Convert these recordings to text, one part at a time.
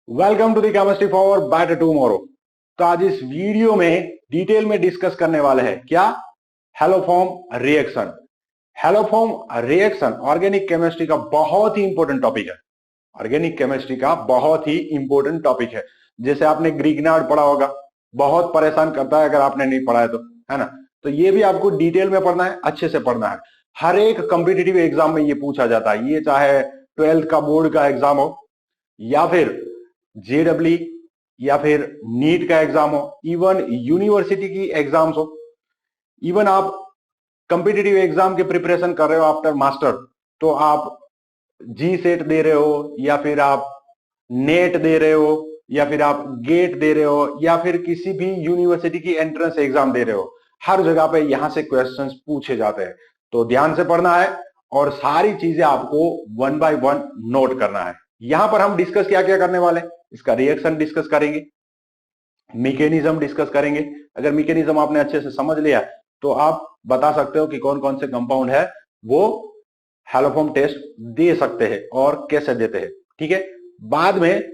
Welcome to the chemistry for better tomorrow. तो आज इस वीडियो में डिटेल में डिस्कस करने वाले हैं क्या? Haloform reaction. Haloform reaction organic chemistry का बहुत ही इंपॉर्टेंट टॉपिक है। ऑर्गेनिक केमिस्ट्री का बहुत ही इंपॉर्टेंट टॉपिक है। जैसे आपने ग्रीकनार्ड पढ़ा होगा, बहुत परेशान करता है अगर आपने नहीं पढ़ा है तो, है ना? तो ये भी आपको डिटेल में पढ़ना है, अच्छे से पढ़ना है। हर एक कॉम्पिटिटिव एग्जाम में ये पूछा जाता है, ये चाहे 12th का बोर्ड का एग्जाम हो या फिर जेडब्ल्यू या फिर नीट का एग्जाम हो, इवन यूनिवर्सिटी की एग्जाम्स हो, इवन आप कंपिटिटिव एग्जाम के प्रिपरेशन कर रहे हो आफ्टर मास्टर, तो आप जी सेट दे रहे हो या फिर आप नेट दे रहे हो या फिर आप गेट दे रहे हो या फिर किसी भी यूनिवर्सिटी की एंट्रेंस एग्जाम दे रहे हो, हर जगह पे यहां से क्वेश्चंस पूछे जाते हैं। तो ध्यान से पढ़ना है और सारी चीजें आपको वन बाय वन नोट करना है। यहां पर हम डिस्कस क्या क्या करने वाले हैं, इसका रिएक्शन डिस्कस करेंगे, मैकेनिज्म डिस्कस करेंगे। अगर मैकेनिज्म आपने अच्छे से समझ लिया तो आप बता सकते हो कि कौन कौन से कंपाउंड है वो हेलोफॉर्म टेस्ट दे सकते हैं और कैसे देते हैं। ठीक है, बाद में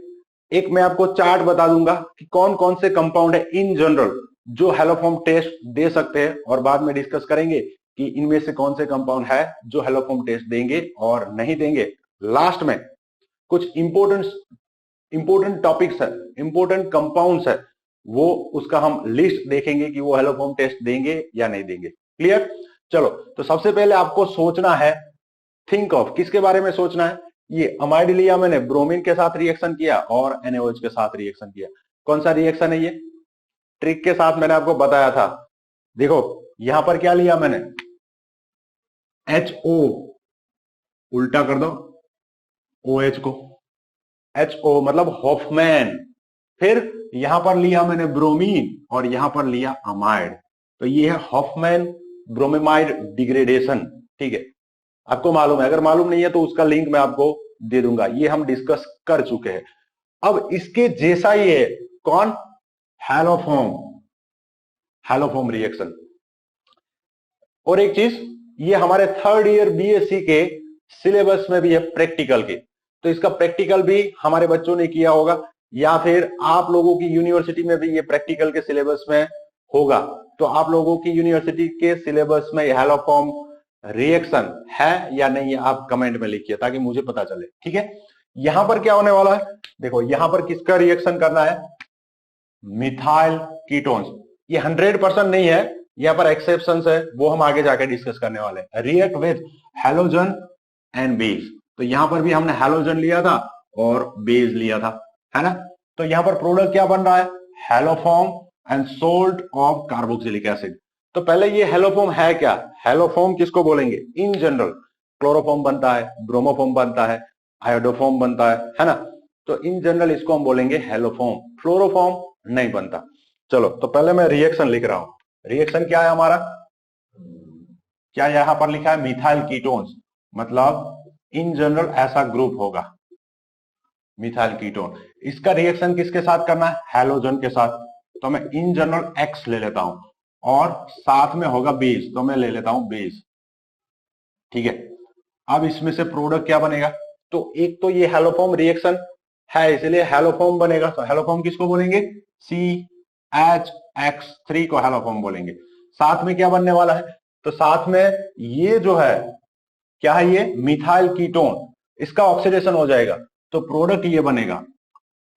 एक मैं आपको चार्ट बता दूंगा कि कौन कौन से कंपाउंड है इन जनरल जो हेलोफॉर्म टेस्ट दे सकते हैं, और बाद में डिस्कस करेंगे कि इनमें से कौन से कंपाउंड है जो हेलोफॉर्म टेस्ट देंगे और नहीं देंगे। लास्ट में कुछ इंपोर्टेंट टॉपिक्स है, इंपोर्टेंट कंपाउंड्स है, वो उसका हम लिस्ट देखेंगे कि वो हेलोफॉर्म टेस्ट देंगे या नहीं देंगे। क्लियर? चलो, तो सबसे पहले आपको सोचना है, थिंक ऑफ, किसके बारे में सोचना है? ये अमाइड लिया मैंने, ब्रोमीन के साथ रिएक्शन किया और NaOH के साथ रिएक्शन किया। कौन सा रिएक्शन है ये? ट्रिक के साथ मैंने आपको बताया था। देखो यहां पर क्या लिया मैंने, HO, उल्टा कर दो OH को, HO मतलब हॉफमैन। फिर यहां पर लिया मैंने ब्रोमीन और यहां पर लिया अमाइड, तो ये है हॉफमैन ब्रोमेमाइड डिग्रेडेशन। ठीक है, आपको मालूम है, अगर मालूम नहीं है तो उसका लिंक मैं आपको दे दूंगा, ये हम डिस्कस कर चुके हैं। अब इसके जैसा ही है कौन? Haloform, haloform reaction. और एक चीज, ये हमारे थर्ड ईयर BSc के सिलेबस में भी है प्रैक्टिकल के, तो इसका प्रैक्टिकल भी हमारे बच्चों ने किया होगा या फिर आप लोगों की यूनिवर्सिटी में भी ये प्रैक्टिकल के सिलेबस में होगा। तो आप लोगों की यूनिवर्सिटी के सिलेबस में हेलोफॉर्म रिएक्शन है या नहीं है, आप कमेंट में लिखिए ताकि मुझे पता चले। ठीक है, यहां पर क्या होने वाला है, देखो यहां पर किसका रिएक्शन करना है? Methyl ketones. ये 100% नहीं है, यहां पर एक्सेप्शंस है, वो हम आगे जाके डिस्कस करने वाले हैं। React with halogen and base, तो यहां पर भी हमने हैलोजन लिया था और बेस लिया था, है ना? तो यहां पर प्रोडक्ट क्या बन रहा है? Haloform and salt of carboxylic acid. तो पहले ये हेलोफॉर्म है क्या? हेलोफॉर्म किसको बोलेंगे इन जनरल? क्लोरोफॉर्म बनता है, ब्रोमोफॉर्म बनता है, आयोडोफॉर्म बनता है ना? तो इन जनरल इसको हम बोलेंगे हेलोफॉर्म, फ्लोरोफॉर्म नहीं बनता। चलो, तो पहले मैं रिएक्शन लिख रहा हूं। रिएक्शन क्या है हमारा? क्या यहां पर लिखा है मिथाइल कीटोन्स, मतलब इन जनरल ऐसा ग्रुप होगा मिथाइल कीटोन। इसका रिएक्शन किसके साथ करना है? हैलोजन के साथ। तो मैं इन जनरल X ले लेता हूं और साथ में होगा बेस, तो मैं ले लेता हूं बेस। ठीक है, अब इसमें से प्रोडक्ट क्या बनेगा? तो एक तो ये हेलोफॉर्म रिएक्शन है इसलिए हेलोफॉर्म बनेगा, तो हेलोफॉर्म किसको बोलेंगे? CH3 को हेलोफॉर्म बोलेंगे। साथ में क्या बनने वाला है? तो साथ में ये जो है क्या है, ये मिथाइल कीटोन, इसका ऑक्सीडेशन हो जाएगा, तो प्रोडक्ट ये बनेगा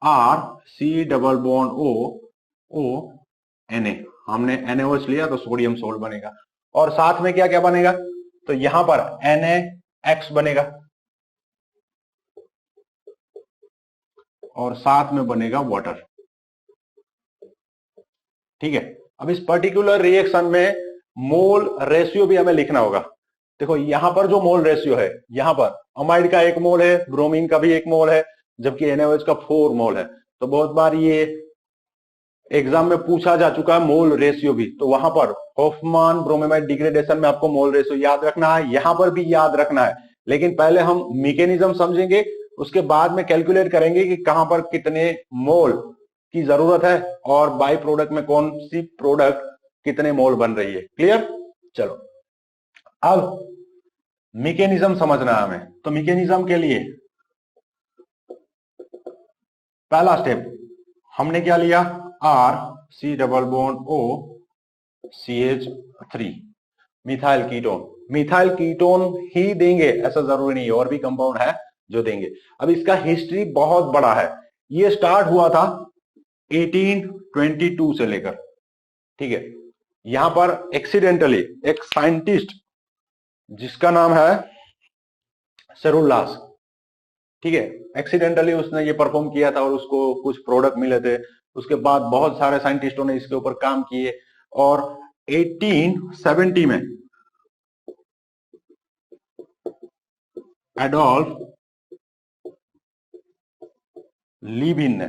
RC डबल बॉन्ड O हमने NaOH लिया तो सोडियम सोल्ट बनेगा। और साथ में क्या क्या बनेगा? तो यहां पर NaX बनेगा और साथ में बनेगा वाटर। ठीक है, अब इस पर्टिकुलर रिएक्शन में मोल रेशियो भी हमें लिखना होगा। देखो यहां पर जो मोल रेशियो है, यहां पर अमाइड का 1 मोल है, ब्रोमीन का भी 1 मोल है, जबकि NaOH का 4 मोल है। तो बहुत बार ये एग्जाम में पूछा जा चुका है मोल रेशियो भी, तो वहां पर हॉफमान ब्रोमेमाइड डिग्रेडेशन में आपको मोल रेशियो याद रखना है, यहां पर भी याद रखना है। लेकिन पहले हम मैकेनिज्म समझेंगे, उसके बाद में कैलकुलेट करेंगे कि कहां पर कितने मोल की जरूरत है और बाई प्रोडक्ट में कौन सी प्रोडक्ट कितने मोल बन रही है। क्लियर? चलो, अब मैकेनिज्म समझना है हमें, तो मैकेनिज्म के लिए पहला स्टेप हमने क्या लिया, R C double bond O CH3 methyl ketone. Methyl ketone ही देंगे ऐसा जरूरी नहीं, और भी कंपाउंड है जो देंगे। अब इसका हिस्ट्री बहुत बड़ा है, ये स्टार्ट हुआ था 1822 से लेकर, ठीक है। यहां पर एक्सीडेंटली एक साइंटिस्ट जिसका नाम है सेरुल्लास, ठीक है, एक्सीडेंटली उसने ये परफॉर्म किया था और उसको कुछ प्रोडक्ट मिले थे। उसके बाद बहुत सारे साइंटिस्टों ने इसके ऊपर काम किए और 1870 में एडोल्फ लीबिन ने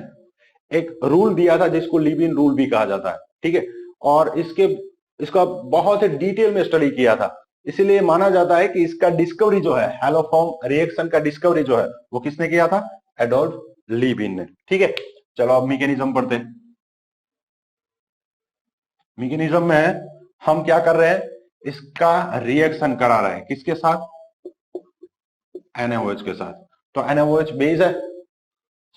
एक रूल दिया था जिसको लीबिन रूल भी कहा जाता है, ठीक है। और इसका बहुत ही डिटेल में स्टडी किया था, इसीलिए माना जाता है कि इसका डिस्कवरी जो है, हैलोफॉर्म रिएक्शन का डिस्कवरी जो है वो किसने किया था, एडोल्फ लीबिन ने, ठीक है। चलो अब मैकेनिज्म पढ़ते हैं। मैकेनिज्म में हम क्या कर रहे हैं, इसका रिएक्शन करा रहे हैं किसके साथ, NaOH के साथ। तो NaOH बेस है,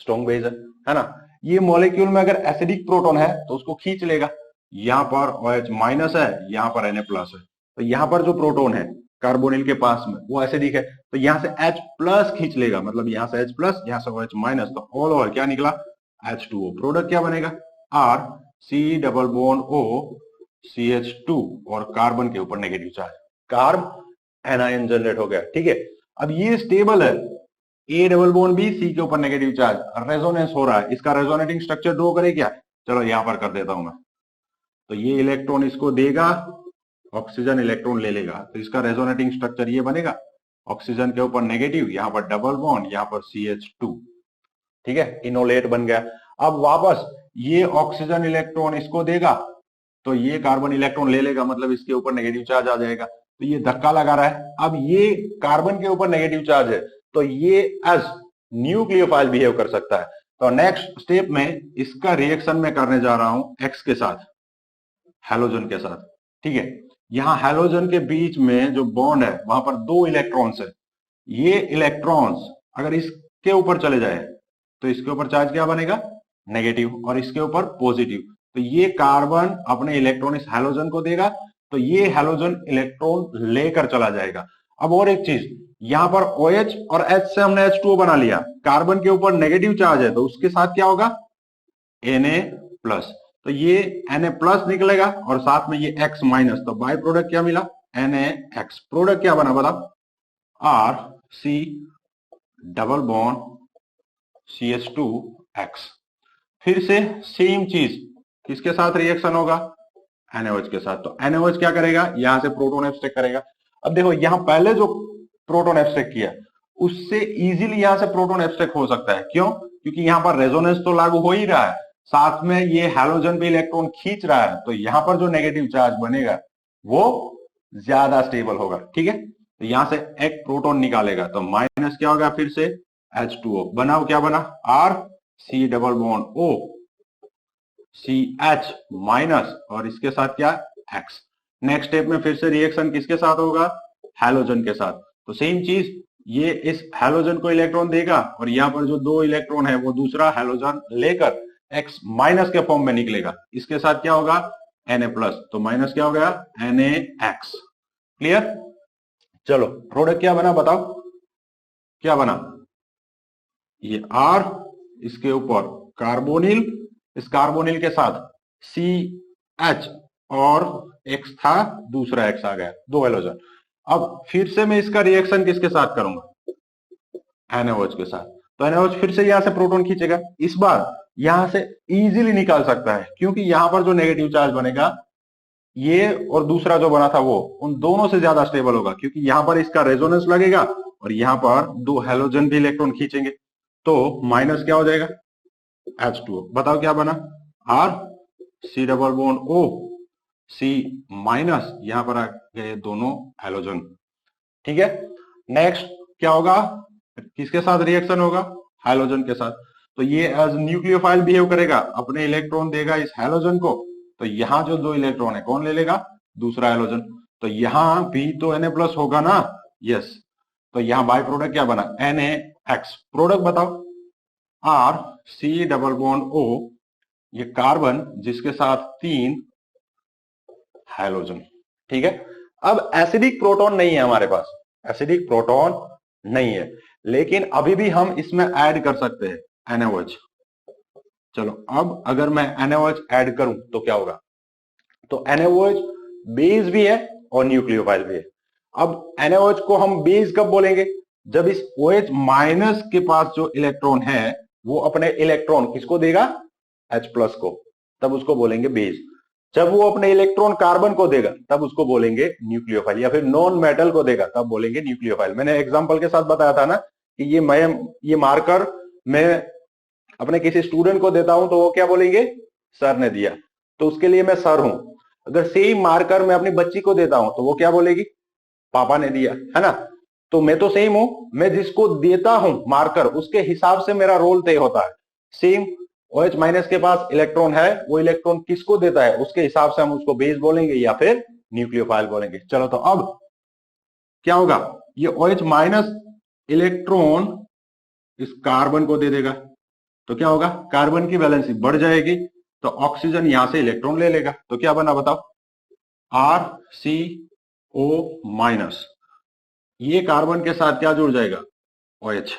स्ट्रॉन्ग बेस है ना। ये मॉलिक्यूल में अगर एसिडिक प्रोटॉन है तो उसको खींच लेगा, यहां पर OH माइनस है, यहां पर Na प्लस है, तो यहां पर जो प्रोटॉन है कार्बोनिल के पास में वो एसिडिक है, तो यहां से H प्लस खींच लेगा, मतलब यहां से H प्लस, यहां से OH माइनस, तो ऑल ओवर क्या निकला, H2O। प्रोडक्ट क्या बनेगा, R C double bond O CH2 और कार्बन के ऊपर negative charge, carb anion generate हो गया, ठीक है। अब ये स्टेबल है, A double bond B C के ऊपर नेगेटिव चार्ज, रेजोनेंस हो रहा है, इसका रेजोनेटिंग स्ट्रक्चर ड्रॉ करे क्या, चलो यहां पर कर देता हूं मैं। तो ये इलेक्ट्रॉन इसको देगा, ऑक्सीजन इलेक्ट्रॉन ले लेगा, तो इसका रेजोनेटिंग स्ट्रक्चर ये बनेगा, ऑक्सीजन के ऊपर नेगेटिव, यहां पर डबल बॉन्ड, यहां पर CH2, ठीक है, इनोलेट बन गया। अब वापस ये ऑक्सीजन इलेक्ट्रॉन इसको देगा, तो ये कार्बन इलेक्ट्रॉन ले लेगा, मतलब इसके ऊपर नेगेटिव चार्ज आ जाएगा, तो ये धक्का लगा रहा है। अब ये कार्बन के ऊपर नेगेटिव चार्ज है, तो ये एज न्यूक्लियोफाइल बिहेव कर सकता है। तो नेक्स्ट स्टेप में इसका रिएक्शन में करने जा रहा हूं एक्स के साथ, हैलोजन के साथ, ठीक है। यहां हैलोजन के बीच में जो बॉन्ड है वहां पर 2 इलेक्ट्रॉन्स है, ये इलेक्ट्रॉन्स अगर इसके ऊपर चले जाए तो इसके ऊपर चार्ज क्या बनेगा, नेगेटिव, और इसके ऊपर पॉजिटिव। तो ये कार्बन अपने इलेक्ट्रॉन इस हैलोजन को देगा, तो ये हैलोजन इलेक्ट्रॉन लेकर चला जाएगा। अब और एक चीज, यहां पर OH और H से हमने H2O बना लिया, कार्बन के ऊपर नेगेटिव चार्ज है, तो उसके साथ क्या होगा, Na प्लस, तो ये Na प्लस निकलेगा और साथ में ये X माइनस, तो बाय प्रोडक्ट क्या मिला, NaX। प्रोडक्ट क्या बना बताओ, R C double bond CH2X। फिर से सेम चीज किसके साथ रिएक्शन होगा, NaOH के साथ। तो NaOH क्या करेगा, यहां से प्रोटॉन एब्स्ट्रैक्ट करेगा। अब देखो यहां पहले जो प्रोटॉन एब्स्ट्रैक्ट किया उससे इजीली यहां से प्रोटॉन एब्स्ट्रैक्ट हो सकता है, क्यों, क्योंकि यहां पर रेजोनेंस तो लागू हो ही रहा है, साथ में ये हैलोजन पे इलेक्ट्रॉन खींच रहा है, तो यहां पर जो नेगेटिव चार्ज बनेगा वो ज्यादा स्टेबल होगा, ठीक है। तो यहां से एक प्रोटॉन निकालेगा, तो माइनस क्या होगा, फिर से H2O बनाओ, क्या बना, R C double bond O CH minus, और इसके साथ क्या, X। नेक्स्ट स्टेप में फिर से रिएक्शन किसके साथ होगा, हैलोजन के साथ। तो सेम चीज, ये इस हैलोजन को इलेक्ट्रॉन देगा और यहाँ पर जो 2 इलेक्ट्रॉन है वो दूसरा हैलोजन लेकर X माइनस के फॉर्म में निकलेगा, इसके साथ क्या होगा, Na प्लस, तो माइनस क्या हो गया, NaX। क्लियर, चलो प्रोडक्ट क्या बना बताओ, क्या बना, ये R, इसके ऊपर कार्बोनिल, इस कार्बोनिल के साथ CH और X था, दूसरा X आ गया, 2 हैलोजन। अब फिर से मैं इसका रिएक्शन किसके साथ करूंगा, NaOH के साथ। तो NaOH फिर से यहां से प्रोटॉन खींचेगा, इस बार यहां से इजीली निकाल सकता है, क्योंकि यहां पर जो नेगेटिव चार्ज बनेगा ये और दूसरा जो बना था वो उन दोनों से ज्यादा स्टेबल होगा, क्योंकि यहां पर इसका रेजोनेंस लगेगा और यहां पर 2 हैलोजन भी इलेक्ट्रॉन खींचेंगे, तो माइनस क्या हो जाएगा, H2O। बताओ क्या बना, R C double bond O C minus, यहां पर आ गए दोनों हैलोजन, ठीक है। नेक्स्ट क्या होगा, किसके साथ रिएक्शन होगा, हैलोजन के साथ। तो ये एज न्यूक्लियोफाइल बिहेव करेगा, अपने इलेक्ट्रॉन देगा इस हैलोजन को, तो यहां जो 2 इलेक्ट्रॉन है कौन ले लेगा, दूसरा हैलोजन। तो यहां भी तो Na प्लस होगा ना, यस। तो यहां बाय प्रोडक्ट क्या बना, NaX। प्रोडक्ट बताओ, R, C double bond O, ये कार्बन जिसके साथ 3 हाइड्रोजन। ठीक है, अब एसिडिक प्रोटॉन नहीं है हमारे पास, एसिडिक प्रोटॉन नहीं है, लेकिन अभी भी हम इसमें ऐड कर सकते हैं NaOH। चलो अब अगर मैं NaOH ऐड करूं तो क्या होगा, तो NaOH बेस भी है और न्यूक्लियोफाइल भी है। अब NaOH को हम बेस कब बोलेंगे, जब इस OH माइनस के पास जो इलेक्ट्रॉन है वो अपने इलेक्ट्रॉन किसको देगा, H प्लस को, तब उसको बोलेंगे बेस। जब वो अपने इलेक्ट्रॉन कार्बन को देगा तब उसको बोलेंगे न्यूक्लियोफाइल, या फिर नॉन मेटल को देगा तब बोलेंगे न्यूक्लियोफाइल। मैंने एग्जांपल के साथ बताया था ना कि ये मार्कर मैं अपने किसी स्टूडेंट को देता हूं तो वो क्या बोलेंगे, सर ने दिया, तो उसके लिए मैं सर हूं। अगर सेम मार्कर मैं अपनी बच्ची को देता हूं तो वो क्या बोलेगी, पापा ने दिया, है ना। तो मैं तो सेम हूं, मैं जिसको देता हूं मार्कर उसके हिसाब से मेरा रोल तय होता है। सेम OH माइनस के पास इलेक्ट्रॉन है, वो इलेक्ट्रॉन किसको देता है उसके हिसाब से हम उसको बेस बोलेंगे या फिर न्यूक्लियोफाइल बोलेंगे। चलो तो अब क्या होगा, ये OH माइनस इलेक्ट्रॉन इस कार्बन को दे देगा, तो क्या होगा, कार्बन की वैलेंसी बढ़ जाएगी, तो ऑक्सीजन यहां से इलेक्ट्रॉन ले लेगा, तो क्या बना बताओ, RCO माइनस, ये कार्बन के साथ क्या जुड़ जाएगा, OH,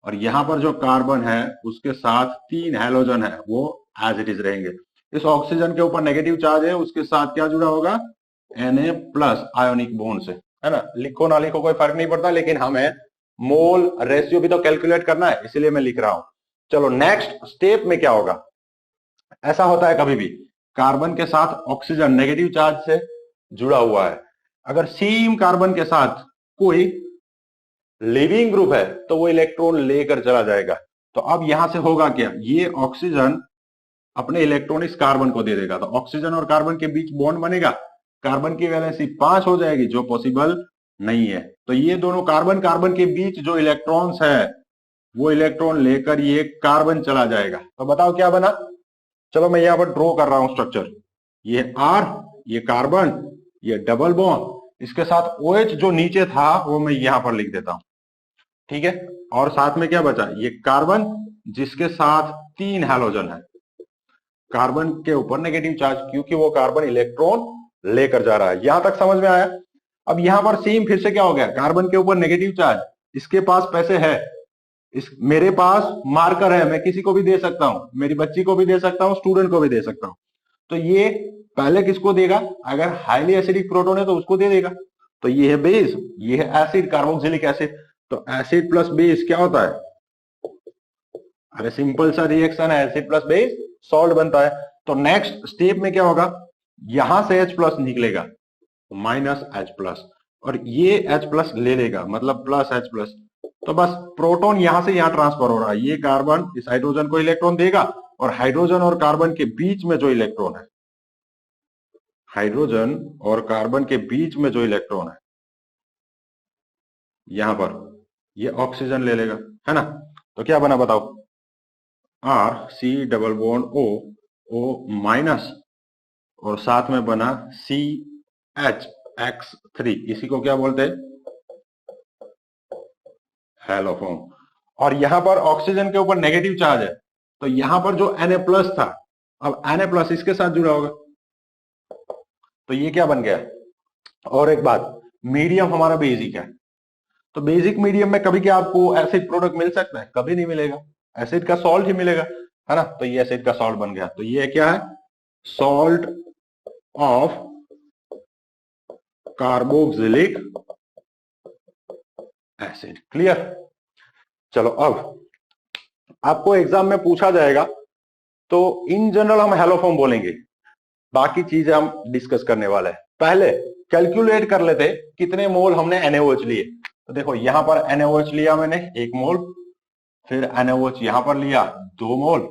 और यहां पर जो कार्बन है उसके साथ 3 हैलोजन है वो एज इट इज रहेंगे। इस ऑक्सीजन के ऊपर नेगेटिव चार्ज है, उसके साथ क्या जुड़ा होगा, Na प्लस आयोनिक बॉन्ड से, है ना। लिखो ना लिखो कोई फर्क नहीं पड़ता, लेकिन हमें मोल रेशियो भी तो कैलकुलेट करना है, इसीलिए मैं लिख रहा हूं। चलो नेक्स्ट स्टेप में क्या होगा, ऐसा होता है कभी भी कार्बन के साथ ऑक्सीजन नेगेटिव चार्ज से जुड़ा हुआ है, अगर सेम कार्बन के साथ कोई लिविंग ग्रुप है तो वो इलेक्ट्रॉन लेकर चला जाएगा। तो अब यहां से होगा क्या, ये ऑक्सीजन अपने इलेक्ट्रॉन इस कार्बन को दे देगा, तो ऑक्सीजन और कार्बन के बीच बॉन्ड बनेगा, कार्बन की वैलेंसी 5 हो जाएगी जो पॉसिबल नहीं है। तो ये दोनों कार्बन कार्बन के बीच जो इलेक्ट्रॉन्स है वो इलेक्ट्रॉन लेकर ये कार्बन चला जाएगा। तो बताओ क्या बना, चलो मैं यहां पर ड्रॉ कर रहा हूं स्ट्रक्चर, ये R, ये कार्बन, ये डबल बॉन्ड, इसके साथ OH जो नीचे था वो मैं यहां पर लिख देता हूं, ठीक है। और साथ में क्या बचा, ये कार्बन जिसके साथ 3 हैलोजन है, कार्बन के ऊपर नेगेटिव चार्ज क्योंकि वो कार्बन इलेक्ट्रॉन लेकर जा रहा है। यहां तक समझ में आया। अब यहां पर सेम फिर से क्या हो गया, कार्बन के ऊपर नेगेटिव चार्ज, इसके पास पैसे है, मेरे पास मार्कर है, मैं किसी को भी दे सकता हूं, मेरी बच्ची को भी दे सकता हूं, स्टूडेंट को भी दे सकता हूं। तो ये पहले किसको देगा, अगर हाईली एसिडिक प्रोटोन है तो उसको दे देगा। तो ये है बेस, ये है एसिड, कार्बोक्सिलिक एसिड। तो एसिड प्लस बेस क्या होता है, अरे सिंपल सा रिएक्शन है, एसिड प्लस बेस सॉल्ट बनता है। तो नेक्स्ट स्टेप में क्या होगा, यहां से H प्लस निकलेगा माइनस H प्लस, और ये H प्लस ले लेगा मतलब प्लस H प्लस। तो बस प्रोटॉन यहां से यहां ट्रांसफर हो रहा है, ये कार्बन इस हाइड्रोजन को इलेक्ट्रॉन देगा, और हाइड्रोजन और कार्बन के बीच में जो इलेक्ट्रॉन है, हाइड्रोजन और कार्बन के बीच में जो इलेक्ट्रॉन है यहां पर, ये ऑक्सीजन ले लेगा, है ना। तो क्या बना बताओ, RC double bond O minus, और साथ में बना CH(X3), इसी को क्या बोलते हैं, हैलोफॉर्म। और यहां पर ऑक्सीजन के ऊपर नेगेटिव चार्ज है, तो यहां पर जो Na प्लस था, अब Na प्लस इसके साथ जुड़ा होगा, तो ये क्या बन गया। और एक बात, मीडियम हमारा बेसिक है, तो बेसिक मीडियम में कभी क्या आपको एसिड प्रोडक्ट मिल सकता है, कभी नहीं मिलेगा, एसिड का सॉल्ट ही मिलेगा, है ना। तो ये एसिड का सॉल्ट बन गया, तो ये क्या है, salt of carboxylic acid. Clear. चलो अब आपको एग्जाम में पूछा जाएगा, तो इन जनरल हम हैलोफॉर्म बोलेंगे, बाकी चीजें हम डिस्कस करने वाले हैं। पहले कैलकुलेट कर लेते कितने मोल हमने NaOH लिए। तो देखो यहां पर NaOH लिया मैंने 1 मोल, फिर NaOH यहां पर लिया 2 मोल,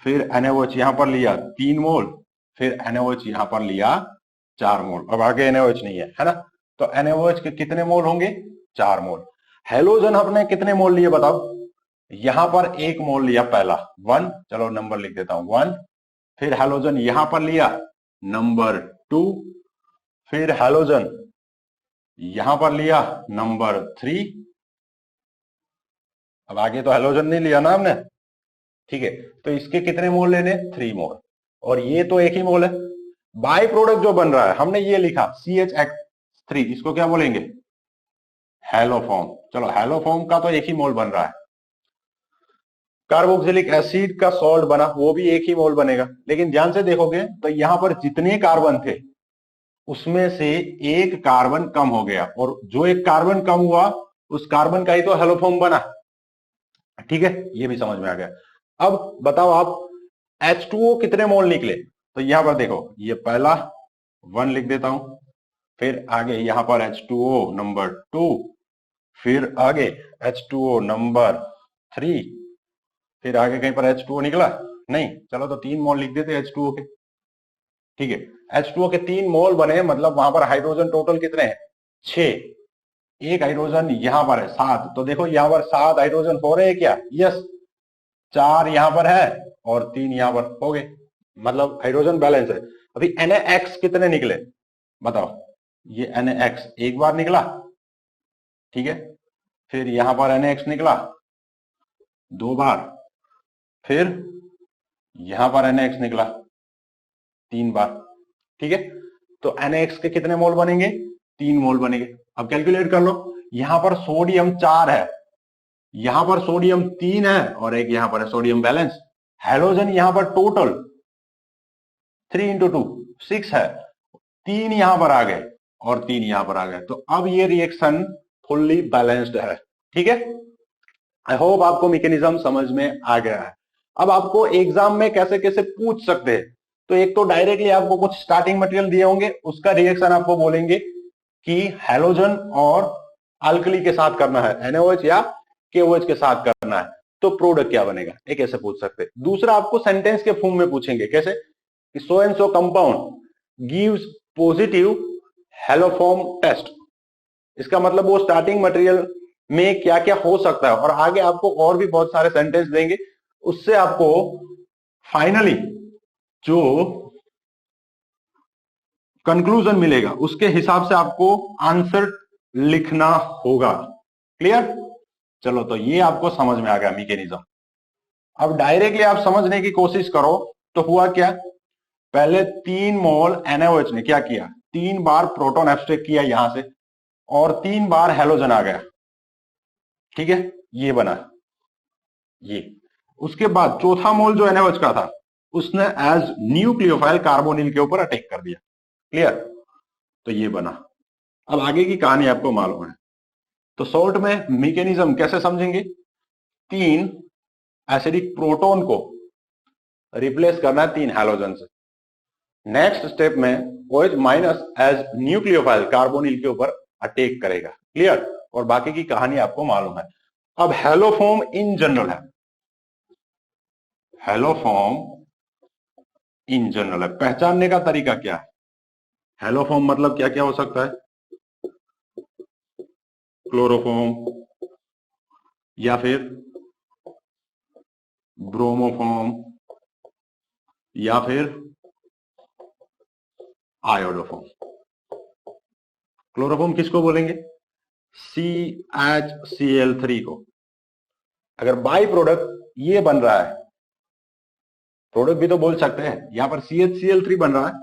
फिर NaOH यहां पर लिया 3 मोल, फिर NaOH यहां पर लिया 4 मोल। अब आगे NaOH नहीं है ना, तो NaOH के कितने मोल होंगे, 4 मोल। हेलोजन हमने कितने मोल लिए बताओ, यहां पर 1 मोल लिया पहला 1, चलो नंबर लिख देता हूं 1, फिर हेलोजन यहां पर लिया नंबर 2, फिर हेलोजन यहां पर लिया नंबर 3, अब आगे तो हेलोजन नहीं लिया ना हमने, ठीक है, तो इसके कितने मोल लेने, 3 मोल, और ये तो एक ही मोल है। बाई प्रोडक्ट जो बन रहा है हमने ये लिखा CH3, इसको क्या बोलेंगे, हैलोफॉर्म। चलो हैलोफॉर्म का तो एक ही मोल बन रहा है। कार्बोक्सिलिक एसिड का सॉल्ट बना, वो भी एक ही मोल बनेगा, लेकिन ध्यान से देखोगे तो यहां पर जितने कार्बन थे उसमें से एक कार्बन कम हो गया, और जो एक कार्बन कम हुआ उस कार्बन का ही तो हैलोफॉर्म बना। ठीक है, ये भी समझ में आ गया। अब बताओ आप H2O कितने मोल निकले, तो यहां पर देखो ये पहला 1 लिख देता हूं, फिर आगे यहां पर H2O नंबर 2, फिर आगे H2O नंबर 3, फिर आगे कहीं पर H2O निकला नहीं, चलो तो 3 मोल लिख देते H2O के। ठीक है, H2O के 3 मोल बने, मतलब वहां पर हाइड्रोजन टोटल कितने हैं, 6। एक हाइड्रोजन यहां पर है 7, तो देखो यहां पर 7 हाइड्रोजन हो रहे हैं क्या, यस, 4 यहां पर है और 3 यहां पर हो गए, मतलब हाइड्रोजन बैलेंस है। अभी NaX कितने निकले बताओ, ये NaX एक बार निकला, ठीक है, फिर यहां पर NaX निकला 2 बार, फिर यहां पर NaX निकला 3 बार। ठीक है, तो NaX के कितने मोल बनेंगे, 3 मोल बनेंगे। अब कैलकुलेट कर लो, यहां पर सोडियम 4 है, यहां पर सोडियम 3 है, और एक यहां पर है सोडियम बैलेंस। हैलोजन यहां पर टोटल 3 इंटू 2 6 है, 3 यहां पर आ गए और 3 यहां पर आ गए, तो अब ये रिएक्शन फुल्ली बैलेंस्ड है। ठीक है, आई होप आपको मैकेनिज्म समझ में आ गया है। अब आपको एग्जाम में कैसे कैसे पूछ सकते हैं, तो एक तो डायरेक्टली आपको कुछ स्टार्टिंग मटेरियल दिए होंगे, उसका रिएक्शन आपको बोलेंगे कि हैलोजन और अल्कली के साथ करना है, NaOH या KOH के साथ करना है, तो प्रोडक्ट क्या बनेगा, एक ऐसे पूछ सकते हैं। दूसरा आपको सेंटेंस के फॉर्म में पूछेंगे, कैसे कि so and so compound gives positive haloform test. इसका मतलब वो स्टार्टिंग मटेरियल में क्या क्या हो सकता है, और आगे आपको और भी बहुत सारे सेंटेंस देंगे, उससे आपको फाइनली जो कंक्लूजन मिलेगा उसके हिसाब से आपको आंसर लिखना होगा। क्लियर, चलो तो ये आपको समझ में आ गया मैकेनिज्म। अब डायरेक्टली आप समझने की कोशिश करो, तो हुआ क्या, पहले 3 मोल NaOH ने क्या किया, 3 बार प्रोटॉन एब्स्ट्रैक्ट किया यहां से, और 3 बार हैलोजन आ गया। ठीक है, ये बना ये। उसके बाद चौथा मोल जो NaOH का था, उसने एज न्यूक्लियोफाइल कार्बोनिल के ऊपर अटैक कर दिया। क्लियर, तो ये बना। अब आगे की कहानी आपको मालूम है, तो सॉल्ट में मैकेनिज्म कैसे समझेंगे, 3 एसिडिक प्रोटॉन को रिप्लेस करना है 3 हैलोजन से। नेक्स्ट स्टेप में OH minus as nucleophile carbonyl के ऊपर अटैक करेगा। क्लियर, और बाकी की कहानी आपको मालूम है। अब हैलोफॉर्म इन जनरल है, हैलोफॉर्म इन जनरल है, पहचानने का तरीका क्या है, हैलोफॉर्म मतलब क्या क्या हो सकता है, क्लोरोफॉर्म या फिर ब्रोमोफॉर्म या फिर आयोडोफॉर्म। क्लोरोफॉर्म किसको बोलेंगे, CHCl3 को। अगर बाई प्रोडक्ट ये बन रहा है, प्रोडक्ट भी तो बोल सकते हैं, यहां पर CHCl3 बन रहा है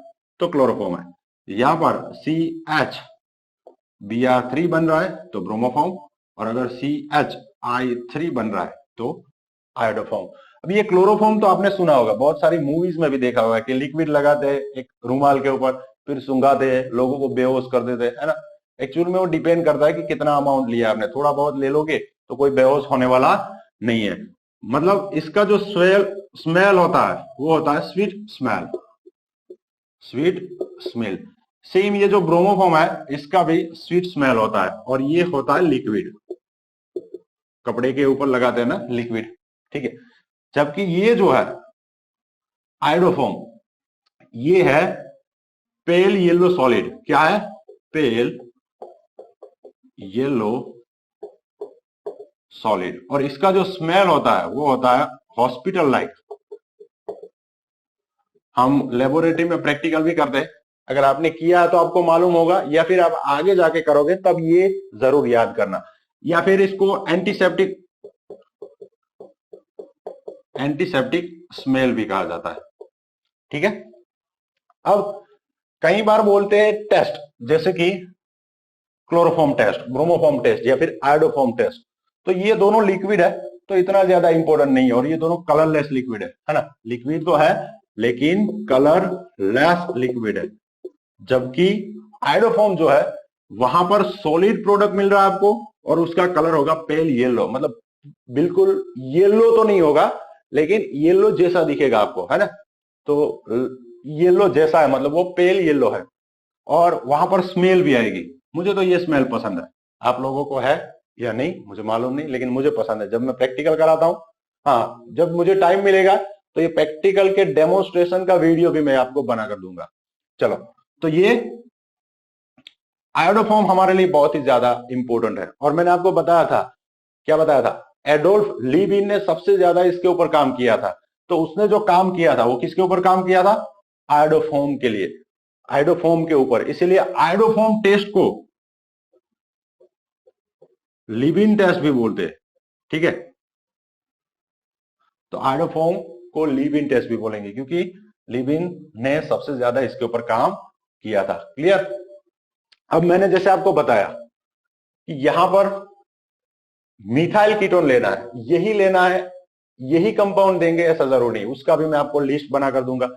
तो क्लोरोफॉर्म है, यहां पर CHBr3 बन रहा है तो ब्रोमोफॉर्म, और अगर CHI3 बन रहा है तो आयोडोफॉर्म। अब ये क्लोरोफॉर्म तो आपने सुना होगा, बहुत सारी मूवीज में भी देखा होगा कि लिक्विड लगाते हैं एक रूमाल के ऊपर, फिर सुंघाते हैं, लोगों को बेहोश कर देते हैं, है ना। एक्चुअल में वो डिपेंड करता है कि कितना अमाउंट लिया आपने, थोड़ा बहुत ले लोगे तो कोई बेहोश होने वाला नहीं है। मतलब इसका जो स्मेल होता है वो होता है sweet smell, sweet smell. Same ये जो ब्रोमोफॉर्म है इसका भी स्वीट स्मेल होता है, और ये होता है लिक्विड, कपड़े के ऊपर लगाते हैं ना लिक्विड। ठीक है, जबकि ये जो है आयोडोफॉर्म, ये है पेल येलो सॉलिड। क्या है, पेल येलो सॉलिड, और इसका जो स्मेल होता है वो होता है हॉस्पिटल लाइक। हम लेबोरेटरी में प्रैक्टिकल भी करते हैं, अगर आपने किया है तो आपको मालूम होगा, या फिर आप आगे जाके करोगे तब ये जरूर याद करना। या फिर इसको एंटीसेप्टिक स्मेल भी कहा जाता है। ठीक है, अब कई बार बोलते हैं टेस्ट, जैसे कि क्लोरोफॉर्म टेस्ट, ब्रोमोफॉर्म टेस्ट या फिर आयोडोफॉर्म टेस्ट। तो ये दोनों लिक्विड है, तो इतना ज्यादा इंपॉर्टेंट नहीं है, और ये दोनों कलरलेस लिक्विड है ना। लिक्विड तो है लेकिन कलरलेस लिक्विड है, जबकि आयोडोफॉर्म जो है वहां पर सॉलिड प्रोडक्ट मिल रहा है आपको, और उसका कलर होगा पेल येलो, मतलब बिल्कुल येलो तो नहीं होगा लेकिन येलो जैसा दिखेगा आपको, है ना। तो येलो जैसा है, मतलब वो पेल येलो है, और वहां पर स्मेल भी आएगी। मुझे तो ये स्मेल पसंद है, आप लोगों को है या नहीं मुझे मालूम नहीं, लेकिन मुझे पसंद है जब मैं प्रैक्टिकल कराता हूं। हाँ, जब मुझे टाइम मिलेगा तो ये प्रैक्टिकल के डेमोन्स्ट्रेशन का वीडियो भी मैं आपको बना कर दूंगा। चलो, तो ये आयोडोफॉर्म हमारे लिए बहुत ही ज्यादा इंपॉर्टेंट है, और मैंने आपको बताया था, क्या बताया था, एडोल्फ लीबिन ने सबसे ज्यादा इसके ऊपर काम किया था। तो उसने जो काम किया था वो किसके ऊपर काम किया था? आयोडोफॉर्म के लिए, आयोडोफॉर्म के ऊपर। इसीलिए आयोडोफॉर्म टेस्ट को लिबिन टेस्ट भी बोलते हैं। ठीक है, तो आयोडोफॉर्म को लिबिन टेस्ट भी बोलेंगे, क्योंकि लिबिन ने सबसे ज्यादा इसके ऊपर काम किया था। क्लियर? अब मैंने जैसे आपको बताया कि यहां पर मिथाइल कीटोन लेना है, यही लेना है, यही कंपाउंड देंगे ऐसा जरूरी नहीं, उसका भी मैं आपको लिस्ट बना कर दूंगा।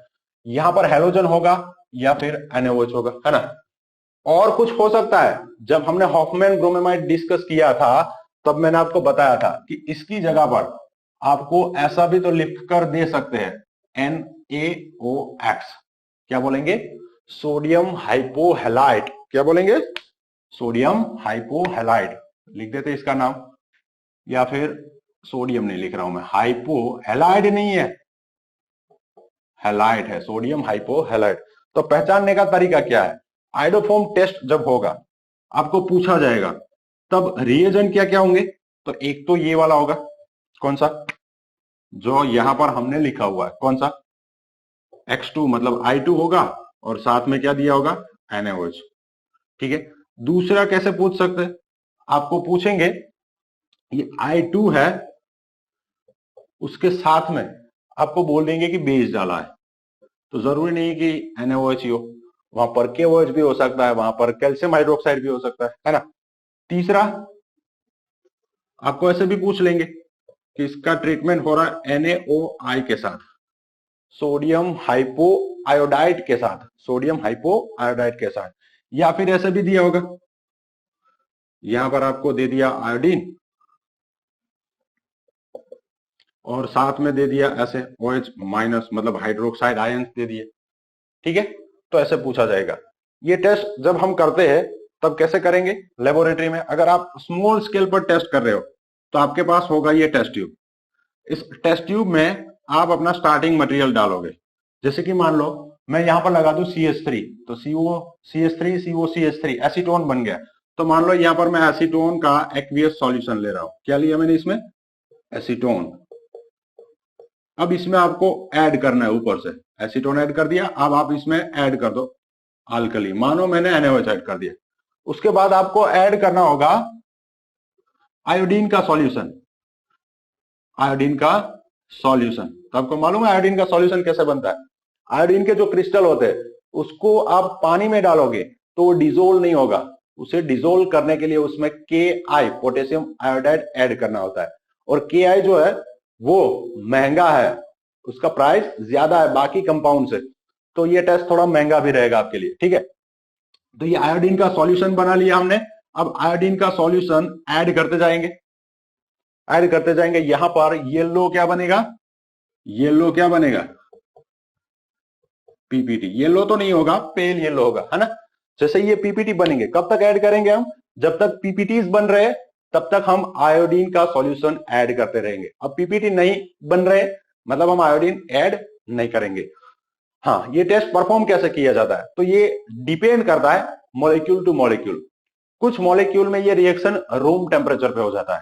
यहां पर हैलोजन होगा या फिर NaOH होगा, है ना। और कुछ हो सकता है, जब हमने हॉफमैन ब्रोमेमाइड डिस्कस किया था तब मैंने आपको बताया था कि इसकी जगह पर आपको ऐसा भी तो लिख कर दे सकते हैं, NaOX। क्या बोलेंगे? सोडियम हाइपोहैलाइड। क्या बोलेंगे? सोडियम हाइपोहैलाइड लिख देते इसका नाम, या फिर सोडियम नहीं लिख रहा हूं मैं, हाइपोहैलाइड नहीं है, हैलाइड है, सोडियम हाइपोहैलाइड। तो पहचानने का तरीका क्या है? आयोडोफॉर्म टेस्ट जब होगा, आपको पूछा जाएगा, तब रिएजेंट क्या क्या होंगे? तो एक तो ये वाला होगा, कौन सा, जो यहां पर हमने लिखा हुआ है, कौन सा, X2 मतलब I2 होगा, और साथ में क्या दिया होगा? NaOH। ठीक है, दूसरा कैसे पूछ सकते हैं? आपको पूछेंगे ये I2 है, उसके साथ में आपको बोल देंगे कि बेस डाला है, तो जरूरी नहीं कि NaOH ही हो, वहां पर KOH भी हो सकता है, वहां पर कैल्शियम हाइड्रोक्साइड भी हो सकता है ना। तीसरा, आपको ऐसे भी पूछ लेंगे कि इसका ट्रीटमेंट हो रहा है NaOI के साथ, सोडियम हाइपो आयोडाइड के साथ, सोडियम हाइपो आयोडाइड के साथ, या फिर ऐसे भी दिया होगा, यहां पर आपको दे दिया आयोडीन और साथ में दे दिया ऐसे OH माइनस, मतलब हाइड्रोक्साइड आयंस दे दिए। ठीक है, तो ऐसे पूछा जाएगा। ये टेस्ट जब हम करते हैं तब कैसे करेंगे? लेबोरेटरी में। अगर आप स्मॉल स्केल पर टेस्ट कर रहे हो तो आपके पास होगा ये टेस्ट ट्यूब। इस टेस्ट ट्यूब में आप अपना स्टार्टिंग मटेरियल डालोगे। जैसे कि मान लो मैं यहां पर लगा दूं CH3, तो COCH3 COCH3 एसीटोन बन गया। तो मान लो यहां पर मैं एसीटोन का एक्वियस सॉल्यूशन ले रहा हूं। क्या लिया मैंने इसमें? एसीटोन। अब इसमें आपको ऐड करना है, ऊपर से एसीटोन ऐड कर दिया, अब आप इसमें ऐड कर दो अल्कली, मानो मैंने NaOH ऐड कर दिया। उसके बाद आपको ऐड करना होगा आयोडीन का सॉल्यूशन, आयोडीन का सॉल्यूशन। तो आपको मालूम है आयोडीन का सॉल्यूशन कैसे बनता है? आयोडीन के जो क्रिस्टल होते हैं उसको आप पानी में डालोगे तो वो डिजोल्व नहीं होगा, उसे डिजोल्व करने के लिए उसमें Ki पोटेशियम आयोडाइड ऐड करना होता है, और Ki जो है वो महंगा है, उसका प्राइस ज्यादा है बाकी कंपाउंड से, तो ये टेस्ट थोड़ा महंगा भी रहेगा आपके लिए। ठीक है, तो ये आयोडीन का सॉल्यूशन बना लिया हमने। अब आयोडीन का सॉल्यूशन ऐड करते जाएंगे, ऐड करते जाएंगे। यहां पर येलो क्या बनेगा? येलो क्या बनेगा? PPT। येलो तो नहीं होगा, पेल येलो होगा, है ना। जैसे ये PPT बनेंगे, कब तक ऐड करेंगे हम? जब तक PPTs बन रहे तब तक हम आयोडीन का सॉल्यूशन ऐड करते रहेंगे। अब PPT नहीं बन रहे मतलब हम आयोडीन ऐड नहीं करेंगे। हाँ, ये टेस्ट परफॉर्म कैसे किया जाता है? तो ये डिपेंड करता है मॉलिक्यूल टू मॉलिक्यूल। कुछ मॉलिक्यूल में ये रिएक्शन रूम टेम्परेचर पे हो जाता है,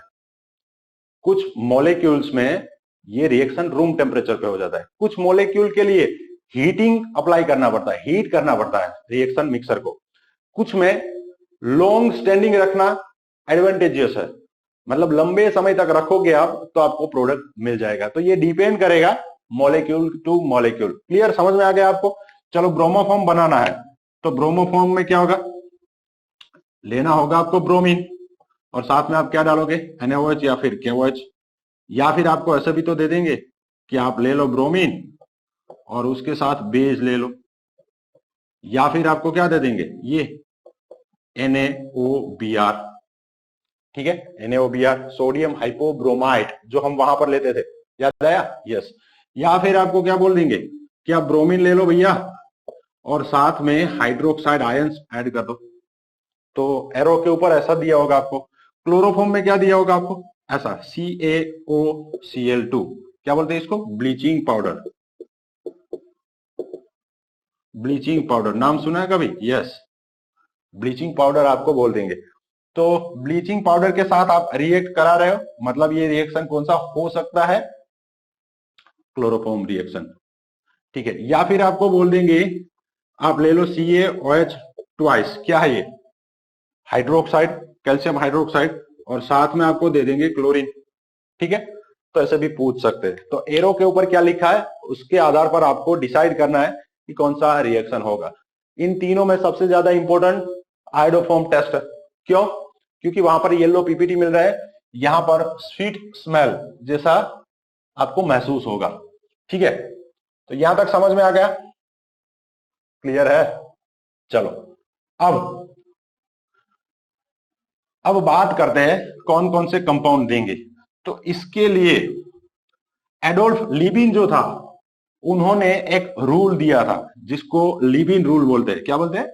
कुछ मॉलिक्यूल्स में ये रिएक्शन रूम टेम्परेचर पे हो जाता है, कुछ मॉलिक्यूल के लिए हीटिंग अप्लाई करना पड़ता है, हीट करना पड़ता है रिएक्शन मिक्सर को। कुछ में लॉन्ग स्टैंडिंग रखना एडवांटेजियस है, मतलब लंबे समय तक रखोगे आप तो आपको प्रोडक्ट मिल जाएगा। तो ये डिपेंड करेगा मॉलिक्यूल टू मॉलिक्यूल। क्लियर, समझ में आ गया आपको? चलो ब्रोमोफॉर्म बनाना है, तो ब्रोमोफॉर्म में क्या होगा, लेना होगा आपको ब्रोमीन, और साथ में आप क्या डालोगे, NaOH या फिर KOH, या फिर आपको ऐसे भी तो दे देंगे कि आप ले लो ब्रोमीन और उसके साथ बेस ले लो, या फिर आपको क्या दे देंगे, ये NaOBr, ठीक है, NaOBr, सोडियम हाइपोब्रोमाइड, जो हम वहां पर लेते थे, याद आया? यस। या फिर आपको क्या बोल देंगे कि आप ब्रोमीन ले लो भैया और साथ में हाइड्रोक्साइड आयंस ऐड कर दो। तो एरो के ऊपर ऐसा दिया होगा आपको। क्लोरोफॉर्म में क्या दिया होगा आपको, ऐसा CaOCl2, क्या बोलते हैं इसको, ब्लीचिंग पाउडर। ब्लीचिंग पाउडर नाम सुना है कभी? यस, ब्लीचिंग पाउडर आपको बोल देंगे। तो ब्लीचिंग पाउडर के साथ आप रिएक्ट करा रहे हो, मतलब ये रिएक्शन कौन सा हो सकता है, क्लोरोफॉर्म रिएक्शन, ठीक है। या फिर आपको बोल देंगे आप ले लो CaOH ट्वाइस, क्या है ये, हाइड्रोक्साइड, कैल्शियम हाइड्रोक्साइड, और साथ में आपको दे देंगे क्लोरीन, ठीक है। तो ऐसे भी पूछ सकते हैं। तो एरो के ऊपर क्या लिखा है उसके आधार पर आपको डिसाइड करना है कि कौन सा रिएक्शन होगा। इन तीनों में सबसे ज्यादा इंपॉर्टेंट आयोडोफॉर्म टेस्ट है। क्यों? क्योंकि वहां पर येलो पीपीटी मिल रहा है, यहां पर स्वीट स्मेल जैसा आपको महसूस होगा, ठीक है। तो यहां तक समझ में आ गया? क्लियर है? चलो अब बात करते हैं कौन कौन से कंपाउंड देंगे। तो इसके लिए एडोल्फ लिबिन जो था, उन्होंने एक रूल दिया था जिसको लिबिन रूल बोलते हैं। क्या बोलते हैं?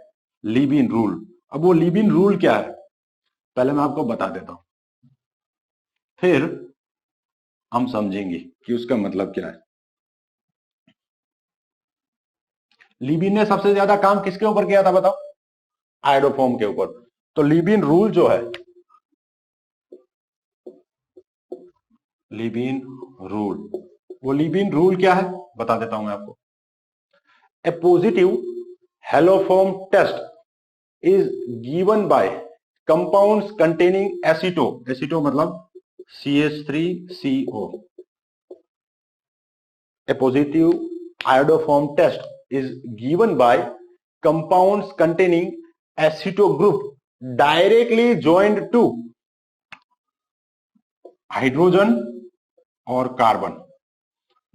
लिबिन रूल। अब वो लिबिन रूल क्या है पहले मैं आपको बता देता हूं, फिर हम समझेंगे कि उसका मतलब क्या है। लिबिन ने सबसे ज्यादा काम किसके ऊपर किया था बताओ? आयोडोफॉर्म के ऊपर। तो लिबिन रूल जो है, लिबिन रूल, वो लिबिन रूल क्या है बता देता हूं मैं आपको। A positive haloform test is given by compounds containing aceto, aceto मतलब CH3CO. A positive iodoform test is given by compounds containing aceto group directly joined to hydrogen और कार्बन।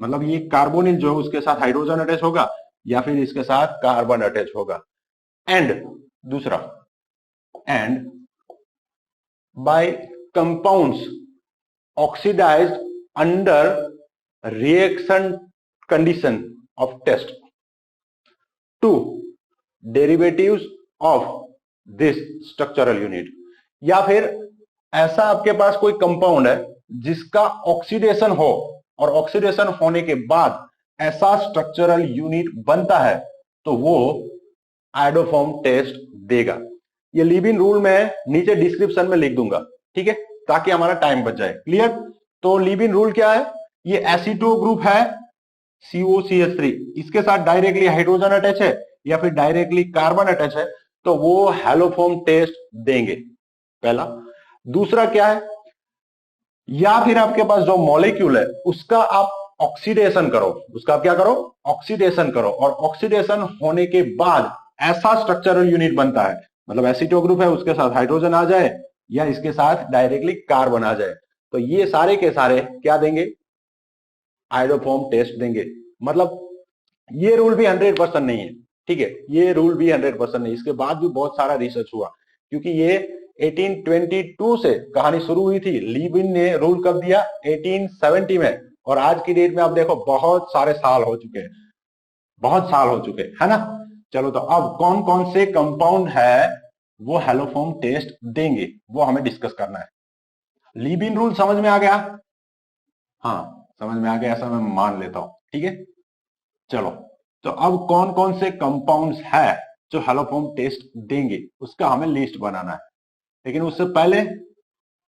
मतलब ये कार्बोनिल जो है उसके साथ हाइड्रोजन अटैच होगा या फिर इसके साथ कार्बन अटैच होगा। एंड दूसरा, and by compounds oxidized under reaction condition of test to derivatives of this structural unit। या फिर ऐसा आपके पास कोई कंपाउंड है जिसका ऑक्सीडेशन हो और ऑक्सीडेशन होने के बाद ऐसा स्ट्रक्चरल यूनिट बनता है तो वो आयोडोफॉर्म टेस्ट देगा। ये लिबिन रूल में नीचे डिस्क्रिप्शन में लिख दूंगा, ठीक है, ताकि हमारा टाइम बच जाए। क्लियर? तो लिबिन रूल क्या है, ये एसिटो ग्रुप है COCH3, इसके साथ डायरेक्टली हाइड्रोजन अटैच है या फिर डायरेक्टली कार्बन अटैच है तो वो हेलोफॉर्म टेस्ट देंगे, पहला। दूसरा क्या है, या फिर आपके पास जो मॉलिक्यूल है उसका आप ऑक्सीडेशन करो, उसका आप क्या करो, ऑक्सीडेशन करो, और ऑक्सीडेशन होने के बाद ऐसा स्ट्रक्चरल यूनिट बनता है, मतलब एसिटो ग्रुप है उसके साथ हाइड्रोजन आ जाए या इसके साथ डायरेक्टली कार्बन आ जाए, तो ये सारे के सारे क्या देंगे, आयोडोफॉर्म टेस्ट देंगे। मतलब ये रूल भी 100% नहीं है, ठीक है, ये रूल भी 100% नहीं, इसके बाद भी बहुत सारा रिसर्च हुआ, क्योंकि ये 1822 से कहानी शुरू हुई थी। लिबिन ने रूल कब दिया, 1870 में, और आज की डेट में आप देखो बहुत सारे साल हो चुके हैं, बहुत साल हो चुके हैं, है ना। चलो तो अब कौन कौन से कंपाउंड है वो हेलोफॉर्म टेस्ट देंगे वो हमें डिस्कस करना है। लिबिन रूल समझ में आ गया? हाँ समझ में आ गया, ऐसा मैं मान लेता हूं, ठीक है। चलो तो अब कौन कौन से कंपाउंड्स है जो हेलोफॉर्म टेस्ट देंगे उसका हमें लिस्ट बनाना है, लेकिन उससे पहले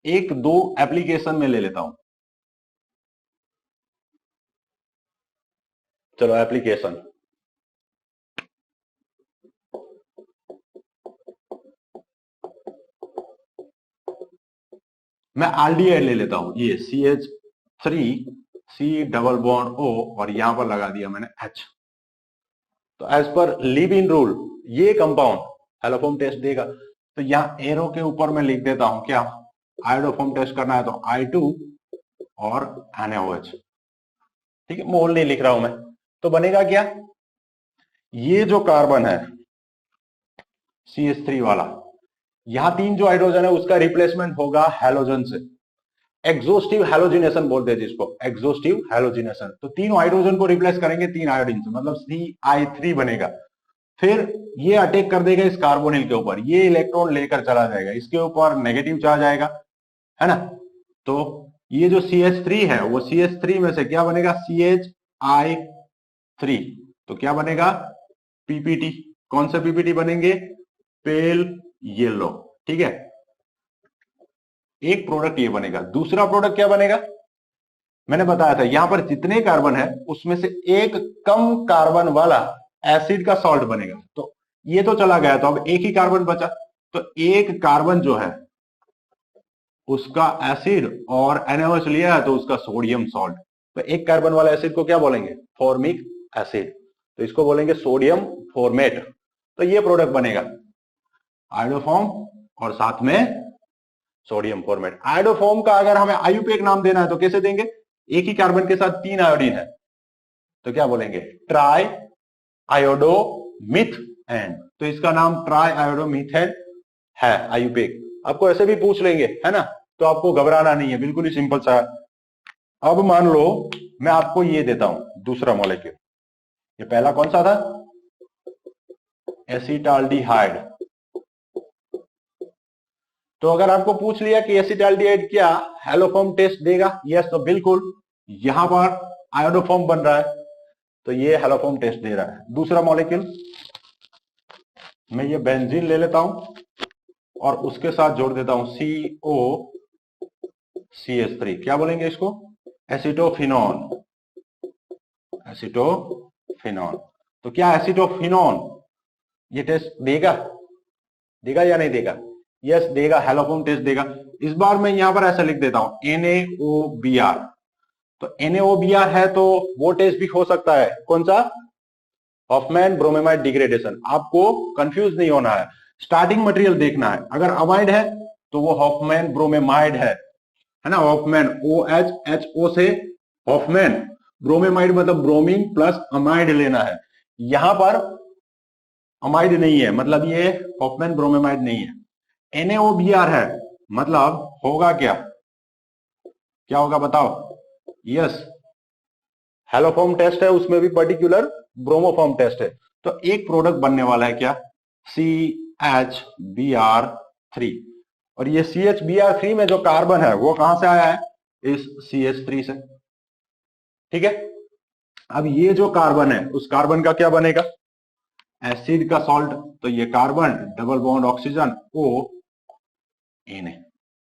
एक दो एप्लीकेशन में ले लेता हूं। चलो एप्लीकेशन, मैं एल्डिहाइड ले लेता हूं, ये CH3 C double bond O और यहां पर लगा दिया मैंने H। तो एज पर लीविन रूल ये कंपाउंड हैलोफॉर्म टेस्ट देगा। तो यहां एरो के ऊपर मैं लिख देता हूं क्या, आयोडोफॉर्म टेस्ट करना है तो I2 और NaOH। ठीक है, मोल नहीं लिख रहा हूं मैं। तो बनेगा क्या, ये जो कार्बन है CH3 वाला, यहां 3 जो हाइड्रोजन है उसका रिप्लेसमेंट होगा हैलोजन से। एक्सोस्टिव हैलोजिनेशन बोलते हैं जिसको, एक्सोस्टिव हैलोजिनेशन। तो 3 हाइड्रोजन को रिप्लेस करेंगे 3 आयोडीन से, मतलब CI3 बनेगा। फिर ये अटैक कर देगा इस कार्बोनिल के ऊपर, ये इलेक्ट्रॉन लेकर चला जाएगा, इसके ऊपर नेगेटिव चार्ज आएगा, है ना। तो ये जो CH3 है वो CH3 में से क्या बनेगा, CHI3। तो क्या बनेगा, PPT। कौन से PPT बनेंगे, पेल येलो। ठीक है, एक प्रोडक्ट ये बनेगा। दूसरा प्रोडक्ट क्या बनेगा, मैंने बताया था यहां पर जितने कार्बन है उसमें से एक कम कार्बन वाला एसिड का सॉल्ट बनेगा। तो ये तो चला गया, तो अब एक ही कार्बन बचा। तो एक कार्बन जो है उसका एसिड और NaOH लिया है तो उसका सोडियम सॉल्ट। तो एक कार्बन वाला एसिड को क्या बोलेंगे, फॉर्मिक एसिड। तो इसको बोलेंगे सोडियम फॉर्मेट। तो ये प्रोडक्ट बनेगा आयोडोफॉर्म और साथ में सोडियम फॉर्मेट। आयोडोफॉर्म का अगर हमें आयुपेक नाम देना है तो कैसे देंगे, एक ही कार्बन के साथ 3 आयोडीन है तो क्या बोलेंगे, ट्राई आयोडो मिथेन। तो इसका नाम ट्राई आयोडो मिथेन है आयुपेक। आपको ऐसे भी पूछ लेंगे, है ना, तो आपको घबराना नहीं है, बिल्कुल ही सिंपल सा। अब मान लो मैं आपको ये देता हूं दूसरा मॉलिक्यूल, ये पहला कौन सा था, एसिटाल्डिहाइड। तो अगर आपको पूछ लिया कि एसिटाल्डिहाइड क्या हैलोफॉर्म टेस्ट देगा, यस, तो बिल्कुल यहां पर आयोडोफॉर्म बन रहा है तो ये हैलोफॉर्म टेस्ट दे रहा है। दूसरा मॉलिक्यूल मैं ये बेंजीन ले लेता हूं और उसके साथ जोड़ देता हूं COCH3। क्या बोलेंगे इसको, एसिटोफिनॉन। एसिटोफिनॉन। तो क्या एसिटोफिनॉन ये टेस्ट देगा, देगा या नहीं देगा, यस देगा, हैलोफॉर्म टेस्ट देगा। इस बार मैं यहां पर ऐसा लिख देता हूं NaOBr। तो NaOBr है तो वो टेस्ट भी हो सकता है, कौन सा, हॉफमैन ब्रोमेमाइड डिग्रेडेशन। आपको कंफ्यूज नहीं होना है, स्टार्टिंग मटेरियल देखना है। अगर अमाइड है तो वो हॉफमैन ब्रोमेमाइड है ना, हॉफमैन OHHO से हॉफमैन, ब्रोमेमाइड मतलब ब्रोमीन प्लस अमाइड लेना है। यहां पर अमाइड नहीं है, मतलब ये हॉफमैन ब्रोमेमाइड नहीं है। NaOBr है, मतलब होगा क्या, क्या होगा बताओ, यस हैलोफॉर्म टेस्ट है, उसमें भी पर्टिकुलर ब्रोमोफॉर्म टेस्ट है। तो एक प्रोडक्ट बनने वाला है क्या, CHBr3। और ये CHBr3 में जो कार्बन है वो कहां से आया है, इस CH3 से। ठीक है, अब ये जो कार्बन है उस कार्बन का क्या बनेगा, एसिड का सॉल्ट। तो ये carbon double bond oxygen O Na।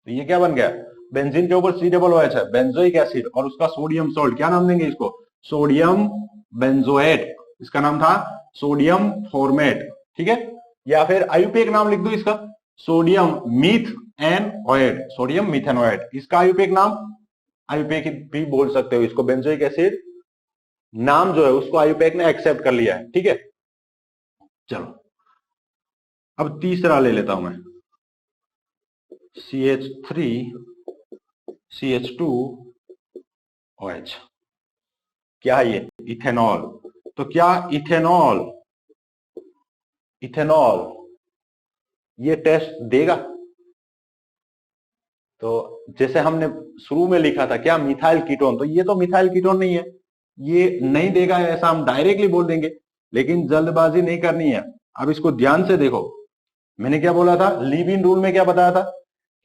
तो ये क्या बन गया, बेंजीन के ऊपर C OOH है, बेंजोइक एसिड, और उसका सोडियम सॉल्ट, क्या नाम देंगे इसको, सोडियम बेंजोएट। इसका नाम था सोडियम फॉर्मेट। ठीक है, या फिर आयुपेक नाम लिख दो इसका, सोडियम मीथेनोएट, सोडियम मीथेनोएट। इसका आयुपेक नाम, आयुपेक भी बोल सकते हो इसको, बेंजोइक एसिड नाम जो है उसको आयुपेक ने एक्सेप्ट कर लिया है। ठीक है, चलो अब तीसरा ले लेता हूं मैं, CH3 CH2OH। क्या है ये, इथेनॉल। तो क्या इथेनॉल, इथेनॉल ये टेस्ट देगा। तो जैसे हमने शुरू में लिखा था क्या, मिथाइल कीटोन। तो ये तो मिथाइल कीटोन नहीं है, ये नहीं देगा ऐसा हम डायरेक्टली बोल देंगे, लेकिन जल्दबाजी नहीं करनी है। अब इसको ध्यान से देखो, मैंने क्या बोला था, लीव इन रूल में क्या बताया था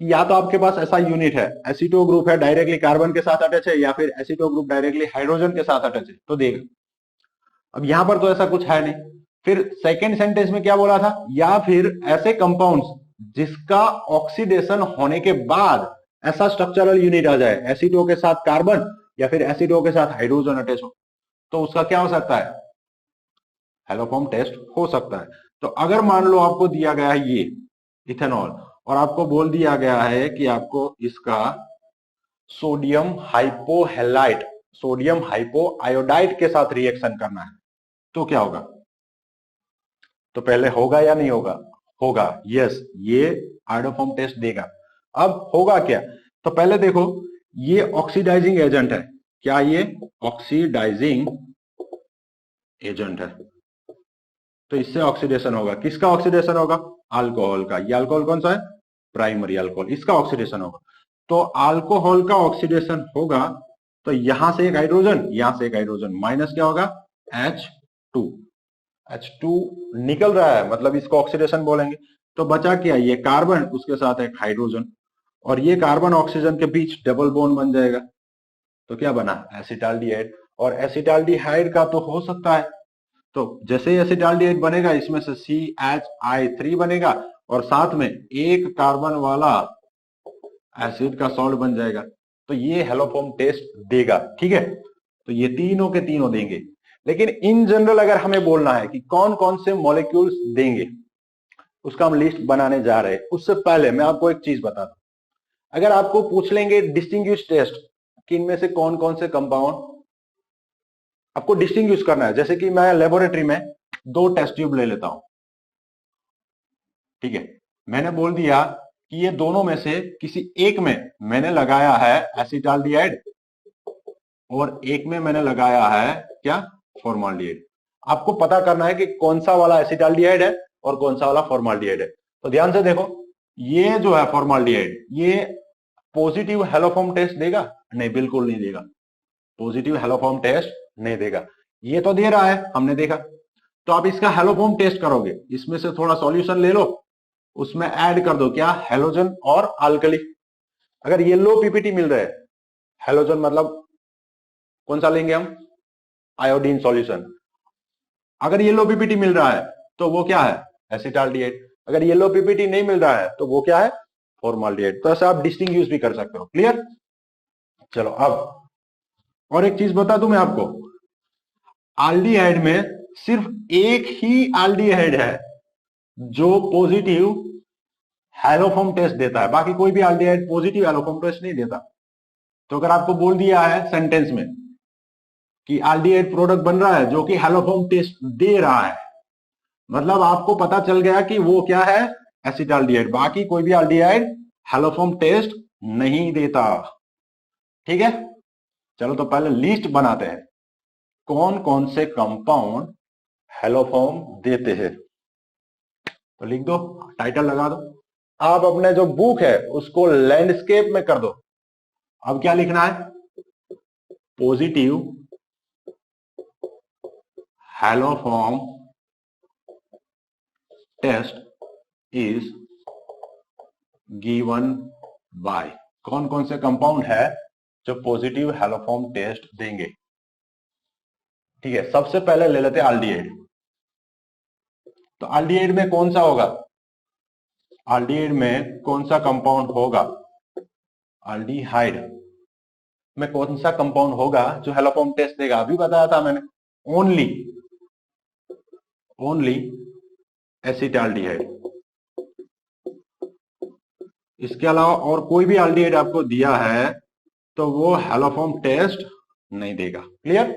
कि या तो आपके पास ऐसा यूनिट है, एसिटो ग्रुप है डायरेक्टली कार्बन के साथ अटैच है, या फिर एसिटो ग्रुप डायरेक्टली हाइड्रोजन के साथ अटैच है, तो देगा। अब यहां पर तो ऐसा कुछ है नहीं। फिर सेकेंड सेंटेंस में क्या बोला था, या फिर ऐसे कंपाउंड्स जिसका ऑक्सीडेशन होने के बाद ऐसा स्ट्रक्चरल यूनिट आ जाए, एसिटो के साथ कार्बन या फिर एसिटो के साथ हाइड्रोजन अटैच हो, तो उसका क्या हो सकता है, हैलोफॉर्म टेस्ट हो सकता है। तो अगर मान लो आपको दिया गया है ये इथेनॉल और आपको बोल दिया गया है कि आपको इसका सोडियम हाइपोहेलाइट, सोडियम हाइपोआयोडाइड के साथ रिएक्शन करना है, तो क्या होगा? तो पहले होगा या नहीं होगा? होगा, यस, ये आयोडोफॉर्म टेस्ट देगा। अब होगा क्या? तो पहले देखो, ये ऑक्सीडाइजिंग एजेंट है, क्या ये ऑक्सीडाइजिंग एजेंट है, तो इससे ऑक्सीडेशन होगा। किसका ऑक्सीडेशन होगा? अल्कोहल का। ये अल्कोहल कौन सा है? प्राइमरी अल्कोहल, इसका ऑक्सीडेशन होगा। तो अल्कोहल का ऑक्सीडेशन होगा, तो यहां से एक हाइड्रोजन, यहां से एक हाइड्रोजन, माइनस क्या होगा? H2, H2 निकल रहा है, मतलब इसको ऑक्सीडेशन बोलेंगे। तो बचा क्या? ये कार्बन, उसके साथ एक हाइड्रोजन, और ये कार्बन ऑक्सीजन के बीच डबल बॉन्ड बन जाएगा, तो क्या बना? एसिटाल्डिहाइड। और एसिटाल्डिहाइड का तो हो सकता है, तो जैसे ही एसिटाल्डिहाइड बनेगा, इसमें से CHI3 बनेगा, और साथ में एक कार्बन वाला एसिड का सॉल्ट बन जाएगा, तो ये हेलोफॉर्म टेस्ट देगा। ठीक है, तो ये तीनों के तीनों देंगे। लेकिन इन जनरल अगर हमें बोलना है कि कौन कौन से मॉलिक्यूल्स देंगे, उसका हम लिस्ट बनाने जा रहे हैं। उससे पहले मैं आपको एक चीज बता दूं, अगर आपको पूछ लेंगे डिस्टिंग्विश टेस्ट कि इनमें से कौन कौन से कंपाउंड आपको डिस्टिंग्विश करना है, जैसे कि मैं लेबोरेटरी में 2 टेस्ट ट्यूब ले लेता हूं, ठीक है, मैंने बोल दिया कि ये दोनों में से किसी एक में मैंने लगाया है एसिटाल्डिहाइड, और एक में मैंने लगाया है क्या? फॉर्माल्डिहाइड। आपको पता करना है कि कौन सा वाला एसिटाल्डिहाइड है और कौन सा वाला फॉर्माल्डिहाइड है। तो ध्यान से देखो, ये जो है फॉर्माल्डिहाइड, ये पॉजिटिव हेलोफॉर्म टेस्ट देगा? नहीं, बिल्कुल नहीं देगा, पॉजिटिव हेलोफॉर्म टेस्ट नहीं देगा। ये तो दे रहा है, हमने देखा। तो आप इसका हेलोफॉर्म टेस्ट करोगे, इसमें से थोड़ा सॉल्यूशन ले लो, उसमें ऐड कर दो क्या? हेलोजन और अल्कली। अगर येलो पीपीटी मिल रहा है, हेलोजन मतलब कौन सा लेंगे हम? Iodine solution. अगर येलो पीपीटी मिल रहा है तो वो क्या है? एसिटाल्डिहाइड। अगर येलो पीपीटी नहीं मिल रहा है तो वो क्या है? फॉर्माल्डिहाइड। तो ऐसे आप डिस्टिंग्विश भी कर सकते हो। क्लियर? चलो, अब और एक चीज बता दूं मैं आपको, एल्डिहाइड में सिर्फ एक ही एल्डिहाइड है जो पॉजिटिव हेलोफॉर्म टेस्ट देता है, बाकी कोई भी एल्डिहाइड पॉजिटिव हेलोफॉर्म टेस्ट नहीं देता। तो अगर आपको बोल दिया है सेंटेंस में कि एल्डिहाइड प्रोडक्ट बन रहा है जो कि हेलोफॉर्म टेस्ट दे रहा है, मतलब आपको पता चल गया कि वो क्या है? एसिटाल्डिहाइड। बाकी कोई भी एल्डिहाइड हेलोफॉर्म टेस्ट नहीं देता। ठीक है, चलो तो पहले लिस्ट बनाते हैं, कौन कौन से कंपाउंड हेलोफॉर्म देते हैं। तो लिख दो, टाइटल लगा दो। आप अपने जो बुक है उसको लैंडस्केप में कर दो। अब क्या लिखना है? Positive haloform test is given by, कौन कौन से कंपाउंड है जो पॉजिटिव हेलोफॉर्म टेस्ट देंगे। ठीक है, सबसे पहले ले लेते हैं एल्डिहाइड। तो एल्डिहाइड में कौन सा होगा? एल्डिहाइड में कौन सा कंपाउंड होगा? एल्डिहाइड में कौन सा कंपाउंड होगा जो हेलोफॉर्म टेस्ट देगा? अभी बताया था मैंने, ओनली ओनली एसिटाल्डिहाइड। इसके अलावा और कोई भी एल्डिहाइड आपको दिया है तो वो हेलोफॉर्म टेस्ट नहीं देगा। क्लियर?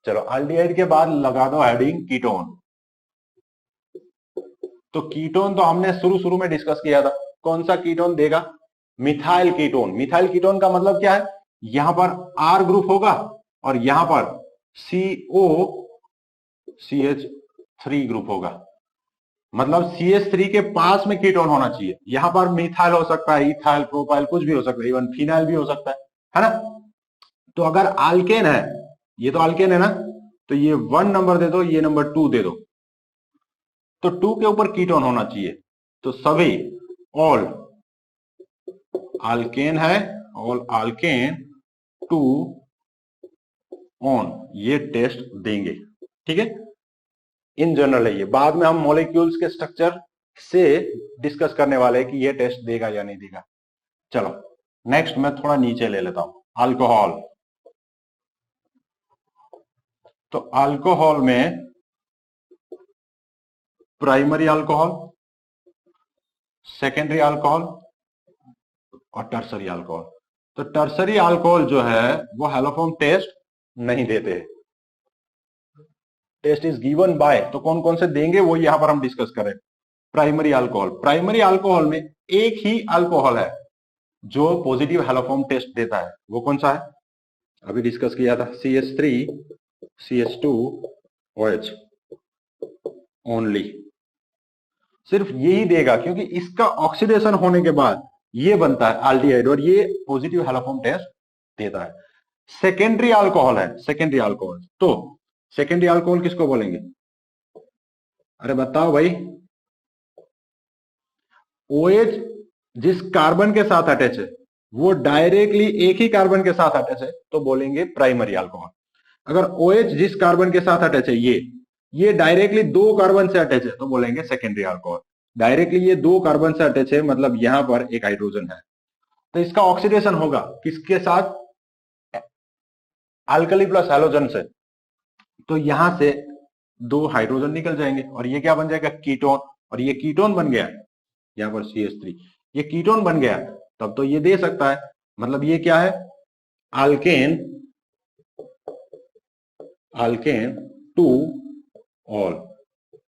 चलो, एल्डिहाइड के बाद लगा दो हेडिंग कीटोन। तो कीटोन तो हमने शुरू शुरू में डिस्कस किया था, कौन सा कीटोन देगा? Methyl ketone. मिथाइल कीटोन का मतलब क्या है? यहां पर R ग्रुप होगा और यहां पर COCH3 ग्रुप होगा, मतलब CH3 के पास में कीटोन होना चाहिए। यहां पर मिथाइल हो सकता है, इथाइल, प्रोपाइल, कुछ भी हो सकता है, इवन फिनाइल भी हो सकता है ना? तो अगर अल्केन है, ये तो अल्केन है ना, तो ये 1 नंबर दे दो, ये नंबर 2 दे दो, तो 2 के ऊपर कीटोन होना चाहिए। तो सभी ऑल अल्केन है, ऑल अल्केन 2 ऑन, ये टेस्ट देंगे। ठीक है, इन जनरल है ये, बाद में हम मॉलिक्यूल्स के स्ट्रक्चर से डिस्कस करने वाले हैं कि ये टेस्ट देगा या नहीं देगा। चलो नेक्स्ट मैं थोड़ा नीचे ले लेता हूं, अल्कोहल। तो अल्कोहल में प्राइमरी अल्कोहल, सेकेंडरी अल्कोहल और टर्सरी अल्कोहल। तो टर्सरी अल्कोहल जो है वो हैलोफॉर्म टेस्ट नहीं देते। टेस्ट इज गिवन बाय, तो कौन कौन से देंगे वो यहां पर हम डिस्कस करें। प्राइमरी अल्कोहल, प्राइमरी अल्कोहल में एक ही अल्कोहल है जो पॉजिटिव हैलोफॉर्म टेस्ट देता है, वो कौन सा है, अभी डिस्कस किया था, CH3 CH2OH ओनली। सिर्फ यही देगा क्योंकि इसका ऑक्सीडेशन होने के बाद ये बनता है एल्डिहाइड और ये पॉजिटिव हैलोफॉर्म टेस्ट देता है। सेकेंडरी अल्कोहल है, सेकेंडरी अल्कोहल, तो सेकेंडरी अल्कोहल किसको बोलेंगे, अरे बताओ भाई। OH जिस कार्बन के साथ अटैच है वो डायरेक्टली एक ही कार्बन के साथ अटैच है तो बोलेंगे प्राइमरी अल्कोहल। अगर OH जिस कार्बन के साथ अटैच है ये डायरेक्टली दो कार्बन से अटैच है तो बोलेंगे सेकेंडरी अल्कोहल। डायरेक्टली ये दो कार्बन से अटैच है मतलब यहां पर एक हाइड्रोजन है, तो इसका ऑक्सीडेशन होगा किसके साथ, अल्कली प्लस हैलोजन से, तो यहां से दो हाइड्रोजन निकल जाएंगे और ये क्या बन जाएगा, कीटोन, और ये कीटोन बन गया यहां पर CH3, ये कीटोन बन गया, तब तो ये दे सकता है, मतलब ये क्या है, अल्केन, अल्केन टू ऑल,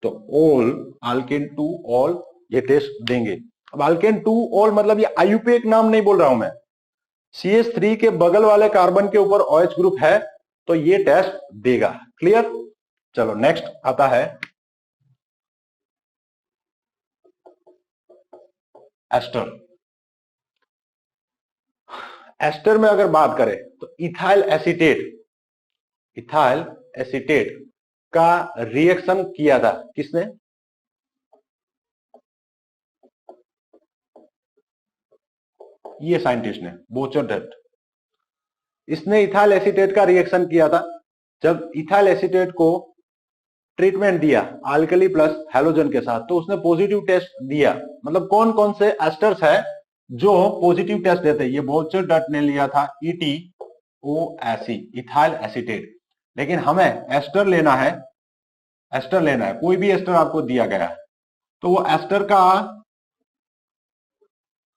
तो ऑल, अल्केन टू ऑल ये टेस्ट देंगे। अब अल्केन टू ऑल मतलब ये आयुपेक नाम नहीं बोल रहा हूं मैं, CH3 के बगल वाले कार्बन के ऊपर OH ग्रुप है तो ये टेस्ट देगा। क्लियर, चलो नेक्स्ट आता है एस्टर। एस्टर में अगर बात करें तो इथाइल एसीटेट, इथाइल एसीटेट का रिएक्शन किया था किसने, ये साइंटिस्ट ने, बोचरडेट, इसने इथाइल एसीटेट का रिएक्शन किया था। जब इथाइल एसीटेट को ट्रीटमेंट दिया अल्कली प्लस हैलोजन के साथ तो उसने पॉजिटिव टेस्ट दिया। मतलब कौन कौन से एस्टर्स है जो पॉजिटिव टेस्ट देते हैं, ये बोचरडेट ने लिया था ETOAC, इथाइल एसीटेट। लेकिन हमें एस्टर लेना है, एस्टर लेना है, कोई भी एस्टर आपको दिया गया है तो वो एस्टर का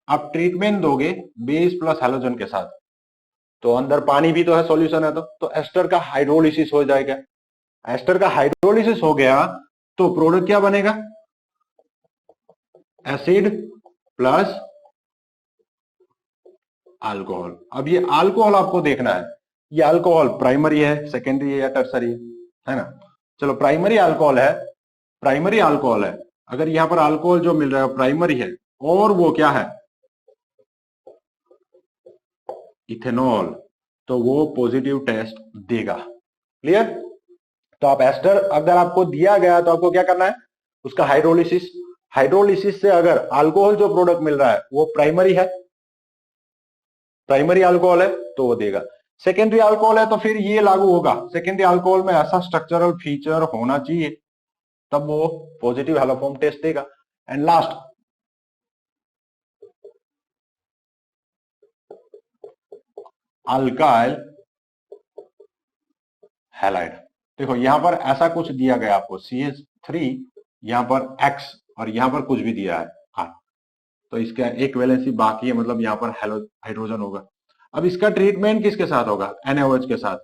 आप ट्रीटमेंट दोगे बेस प्लस हैलोजन के साथ, तो अंदर पानी भी तो है, सॉल्यूशन है, तो एस्टर का हाइड्रोलिसिस हो जाएगा। एस्टर का हाइड्रोलिसिस हो गया तो प्रोडक्ट क्या बनेगा, एसिड प्लस अल्कोहल। अब ये अल्कोहल आपको देखना है, ये अल्कोहल प्राइमरी है, सेकेंडरी है या टर्सरी है ना। चलो प्राइमरी अल्कोहल है, प्राइमरी अल्कोहल है, अगर यहां पर अल्कोहल जो मिल रहा है प्राइमरी है और वो क्या है, इथेनॉल, तो वो पॉजिटिव टेस्ट देगा। क्लियर, तो आप एस्टर अगर आपको दिया गया तो आपको क्या करना है, उसका हाइड्रोलिसिस, हाइड्रोलिसिस से अगर अल्कोहल जो प्रोडक्ट मिल रहा है वो प्राइमरी है, प्राइमरी अल्कोहल है तो वो देगा। सेकेंडरी अल्कोहल है तो फिर ये लागू होगा, सेकेंडरी अल्कोहल में ऐसा स्ट्रक्चरल फीचर होना चाहिए तब वो पॉजिटिव हैलोफॉर्म टेस्ट देगा। And last alkyl halide. देखो यहां पर ऐसा कुछ दिया गया आपको CH3, यहां पर X और यहां पर कुछ भी दिया है R, तो इसका एक वैलेंसी बाकी है, मतलब यहां पर हाइड्रोजन होगा। अब इसका ट्रीटमेंट किसके साथ होगा, NaOH के साथ,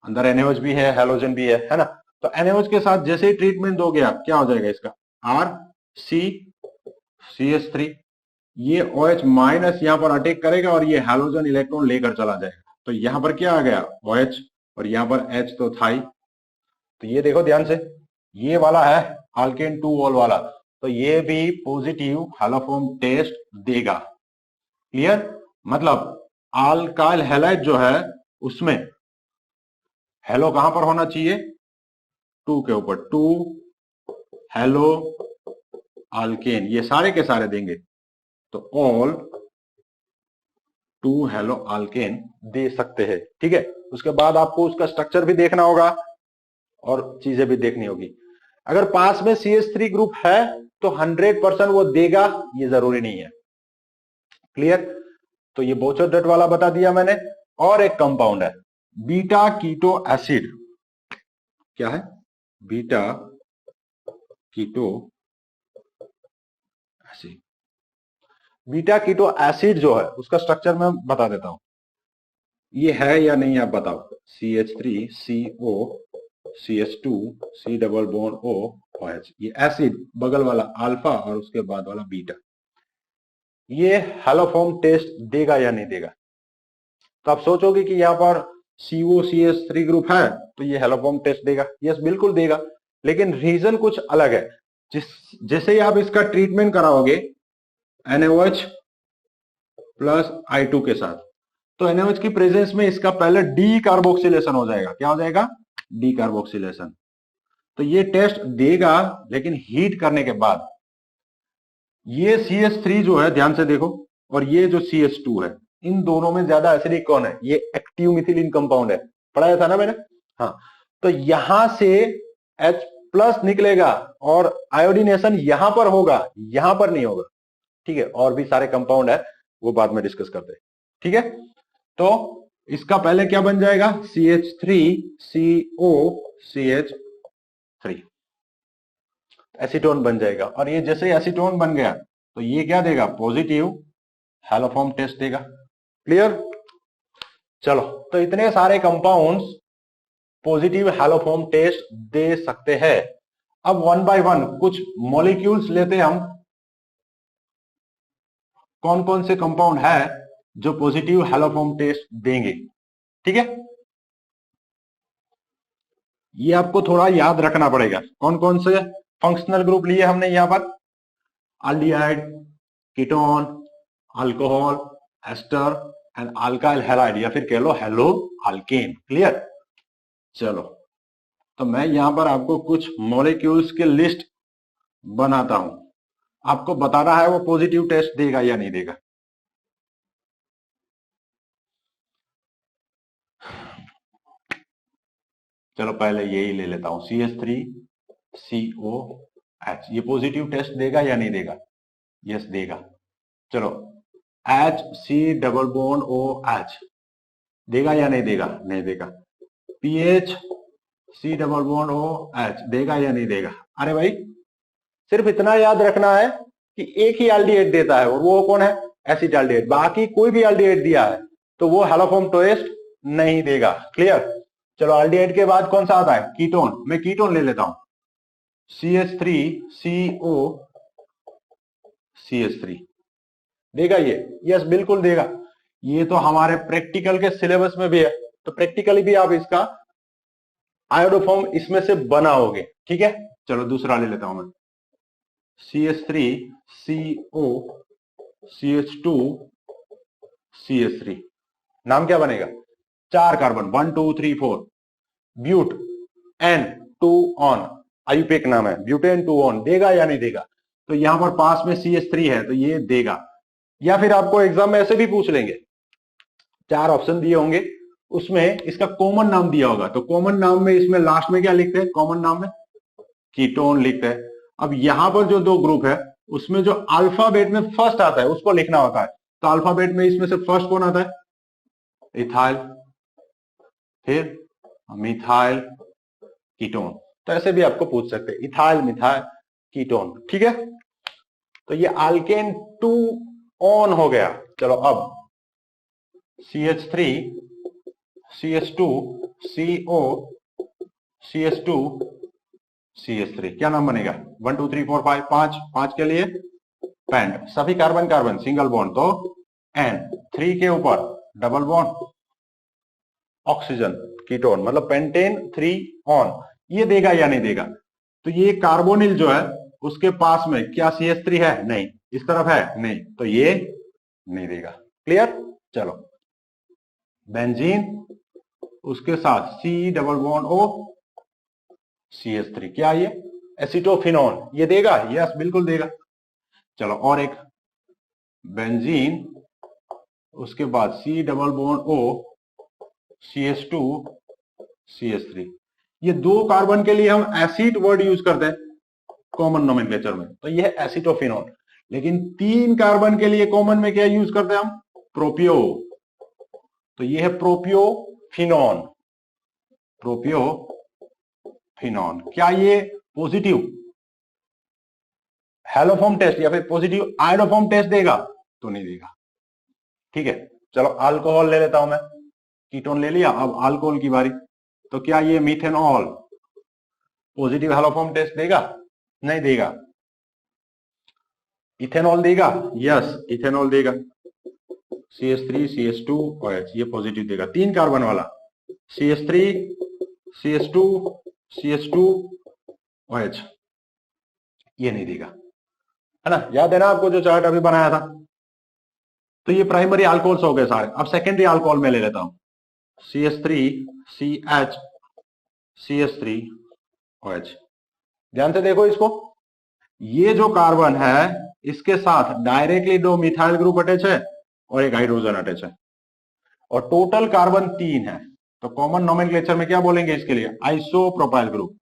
अंदर NaOH भी है, हैलोजन भी है ना, तो NaOH के साथ जैसे ही ट्रीटमेंट दोगे आप क्या हो जाएगा इसका, RCCH3, ये OH माइनस यहां पर अटैक करेगा और ये हैलोजन इलेक्ट्रॉन लेकर चला जाएगा, तो यहां पर क्या आ गया OH और यहां पर H तो था ही, तो ये देखो ध्यान से, ये वाला है अल्केन टू ऑल वाला, तो ये भी पॉजिटिव हैलोफॉर्म टेस्ट देगा। क्लियर, मतलब अल्काइल हैलाइड जो है उसमें हेलो कहां पर होना चाहिए, टू के ऊपर, टू हेलो अल्केन, ये सारे के सारे देंगे तो ऑल टू हेलो अल्केन दे सकते हैं। ठीक है, उसके बाद आपको उसका स्ट्रक्चर भी देखना होगा और चीजें भी देखनी होगी। अगर पास में CH3 ग्रुप है तो 100% वो देगा, ये जरूरी नहीं है। क्लियर, तो ये बोचरडेट वाला बता दिया मैंने। और एक कंपाउंड है बीटा कीटो एसिड, क्या है, beta keto acid. Beta keto acid जो है उसका स्ट्रक्चर मैं बता देता हूं। ये है या नहीं आप बताओ। CH3CO CH2 C double bond O OH, ये एसिड बगल वाला अल्फा और उसके बाद वाला बीटा, ये हैलोफॉर्म टेस्ट देगा या नहीं देगा। तो आप सोचोगे कि यहाँ पर COCH3 ग्रुप है तो ये हैलोफॉर्म टेस्ट देगा। यस बिल्कुल देगा, लेकिन रीजन कुछ अलग है। जैसे ही आप इसका ट्रीटमेंट कराओगे NaOH प्लस I2 के साथ, तो NaOH की प्रेजेंस में इसका पहले डी कार्बोक्सिलेशन हो जाएगा। क्या हो जाएगा? D carboxylation. तो ये टेस्ट देगा, लेकिन हीट करने के बाद ये CH3 जो है, ध्यान से देखो, और ये जो CH2 है, इन दोनों में ज्यादा एसिडिक कौन है? ये एक्टिव मिथिलीन कंपाउंड है, पढ़ाया था ना मैंने। हाँ, तो यहां से H प्लस निकलेगा और आयोडीनेशन यहां पर होगा, यहां पर नहीं होगा। ठीक है, और भी सारे कंपाउंड है, वो बाद में डिस्कस करते हैं। ठीक है, तो इसका पहले क्या बन जाएगा? CH3CO CH3 एसीटोन बन जाएगा। और ये जैसे ही एसीटोन बन गया तो ये क्या देगा? पॉजिटिव हैलोफॉर्म टेस्ट देगा। क्लियर? चलो, तो इतने सारे कंपाउंड्स पॉजिटिव हैलोफॉर्म टेस्ट दे सकते हैं। अब वन बाय वन कुछ मॉलिक्यूल्स लेते हैं हम, कौन कौन से कंपाउंड है जो पॉजिटिव हैलोफॉर्म टेस्ट देंगे। ठीक है, ये आपको थोड़ा याद रखना पड़ेगा। कौन कौन से फंक्शनल ग्रुप लिए हमने यहां पर? Aldehyde, ketone, alcohol, ester and alkyl halide, या फिर कह लो हेलो अल्केन। क्लियर? चलो, तो मैं यहां पर आपको कुछ मॉलिक्यूल्स के लिस्ट बनाता हूं, आपको बताना है वो पॉजिटिव टेस्ट देगा या नहीं देगा। चलो पहले यही ले लेता हूं, CH3COH, ये पॉजिटिव टेस्ट देगा या नहीं देगा? यस देगा। चलो, HC डबल बॉन्ड OH देगा या नहीं देगा? नहीं देगा। PHC डबल बॉन्ड OH देगा या नहीं देगा? अरे भाई, सिर्फ इतना याद रखना है कि एक ही एल्डिहाइड देता है, और वो कौन है? एसिटाल्डिहाइड। बाकी कोई भी एल्डिहाइड दिया है तो वो हैलोफॉर्म टेस्ट नहीं देगा। क्लियर? चलो, एल्डिहाइड के बाद कौन सा आता है? कीटोन। मैं कीटोन ले लेता हूं, CH3CO CH3 देगा ये? यस बिल्कुल देगा। ये तो हमारे प्रैक्टिकल के सिलेबस में भी है, तो प्रैक्टिकली भी आप इसका आयोडोफॉर्म इसमें से बनाओगे। ठीक है, चलो दूसरा ले लेता हूं मैं, CH3CO CH2 CH3। नाम क्या बनेगा? 4 carbon, 1 2 3 4, butan 2 one, IUPAC नाम है, ब्यूटेन 2 ऑन। देगा या नहीं देगा? तो यहां पर पास में CH3 है तो ये देगा। या फिर आपको एग्जाम में ऐसे भी पूछ लेंगे, 4 ऑप्शन दिए होंगे, उसमें इसका कॉमन नाम दिया होगा, तो कॉमन नाम में इसमें लास्ट में क्या लिखते हैं? कॉमन नाम में कीटोन लिखते हैं। अब यहां पर जो दो ग्रुप है उसमें जो अल्फाबेट में फर्स्ट आता है उसको लिखना होता है। तो अल्फाबेट में इसमें से फर्स्ट कौन आता है? इथाइल, फिर मिथाइल, कीटोन। तो ऐसे भी आपको पूछ सकते हैं, इथाइल, मिथाइल, कीटोन। ठीक है, तो ये अल्केन 2 ऑन हो गया। चलो, अब CH3 CH2 CO CH2 CH3, क्या नाम बनेगा? 1 2 3 4 5, 5 के लिए पेंट, सभी कार्बन कार्बन सिंगल बॉन्ड, तो N, 3 के ऊपर डबल बॉन्ड ऑक्सीजन, कीटोन, मतलब पेंटेन 3 ऑन। ये देगा या नहीं देगा? तो ये कार्बोनिल जो है उसके पास में क्या CH3 है? नहीं। इस तरफ है? नहीं, तो ये नहीं देगा। क्लियर? चलो, बेंजीन, उसके साथ C double bond O CH3, क्या ये? एसिटोफिनॉन, ये देगा? यस बिल्कुल देगा। चलो, और एक बेंजीन, उसके बाद C double bond O CH2 CH3। ये 2 कार्बन के लिए हम एसिड वर्ड यूज करते हैं कॉमन नोमेनक्लेचर में, तो ये है एसिटोफिनॉन। लेकिन 3 कार्बन के लिए कॉमन में क्या यूज करते हैं हम? प्रोपियो, तो ये है प्रोपियोफिनॉन। प्रोपियोफिनॉन, क्या ये पॉजिटिव हैलोफॉर्म टेस्ट या फिर पॉजिटिव आयोडोफॉर्म टेस्ट देगा? तो नहीं देगा। ठीक है, चलो अल्कोहल ले लेता हूं मैं, कीटोन ले लिया, अब अल्कोहल की बारी। तो क्या ये मिथेनॉल पॉजिटिव हैलोफॉर्म टेस्ट देगा? नहीं देगा। इथेनॉल देगा? यस, इथेनॉल देगा। CH3 CH2 OH ये पॉजिटिव देगा, 3 कार्बन वाला CH3 CH2 CH2 OH ये नहीं देगा, है ना? याद है ना आपको जो चार्ट अभी बनाया था? तो ये प्राइमरी अल्कोहल्स हो गए सारे। अब सेकेंडरी अल्कोहल में ले लेता हूं, CH3 CH CH3 OH। ध्यान से देखो इसको, ये जो कार्बन है इसके साथ डायरेक्टली 2 मिथाइल ग्रुप अटैच है और एक हाइड्रोजन अटैच है, और टोटल कार्बन 3 है। तो कॉमन नोमेनक्लेचर में क्या बोलेंगे इसके लिए? Isopropyl group,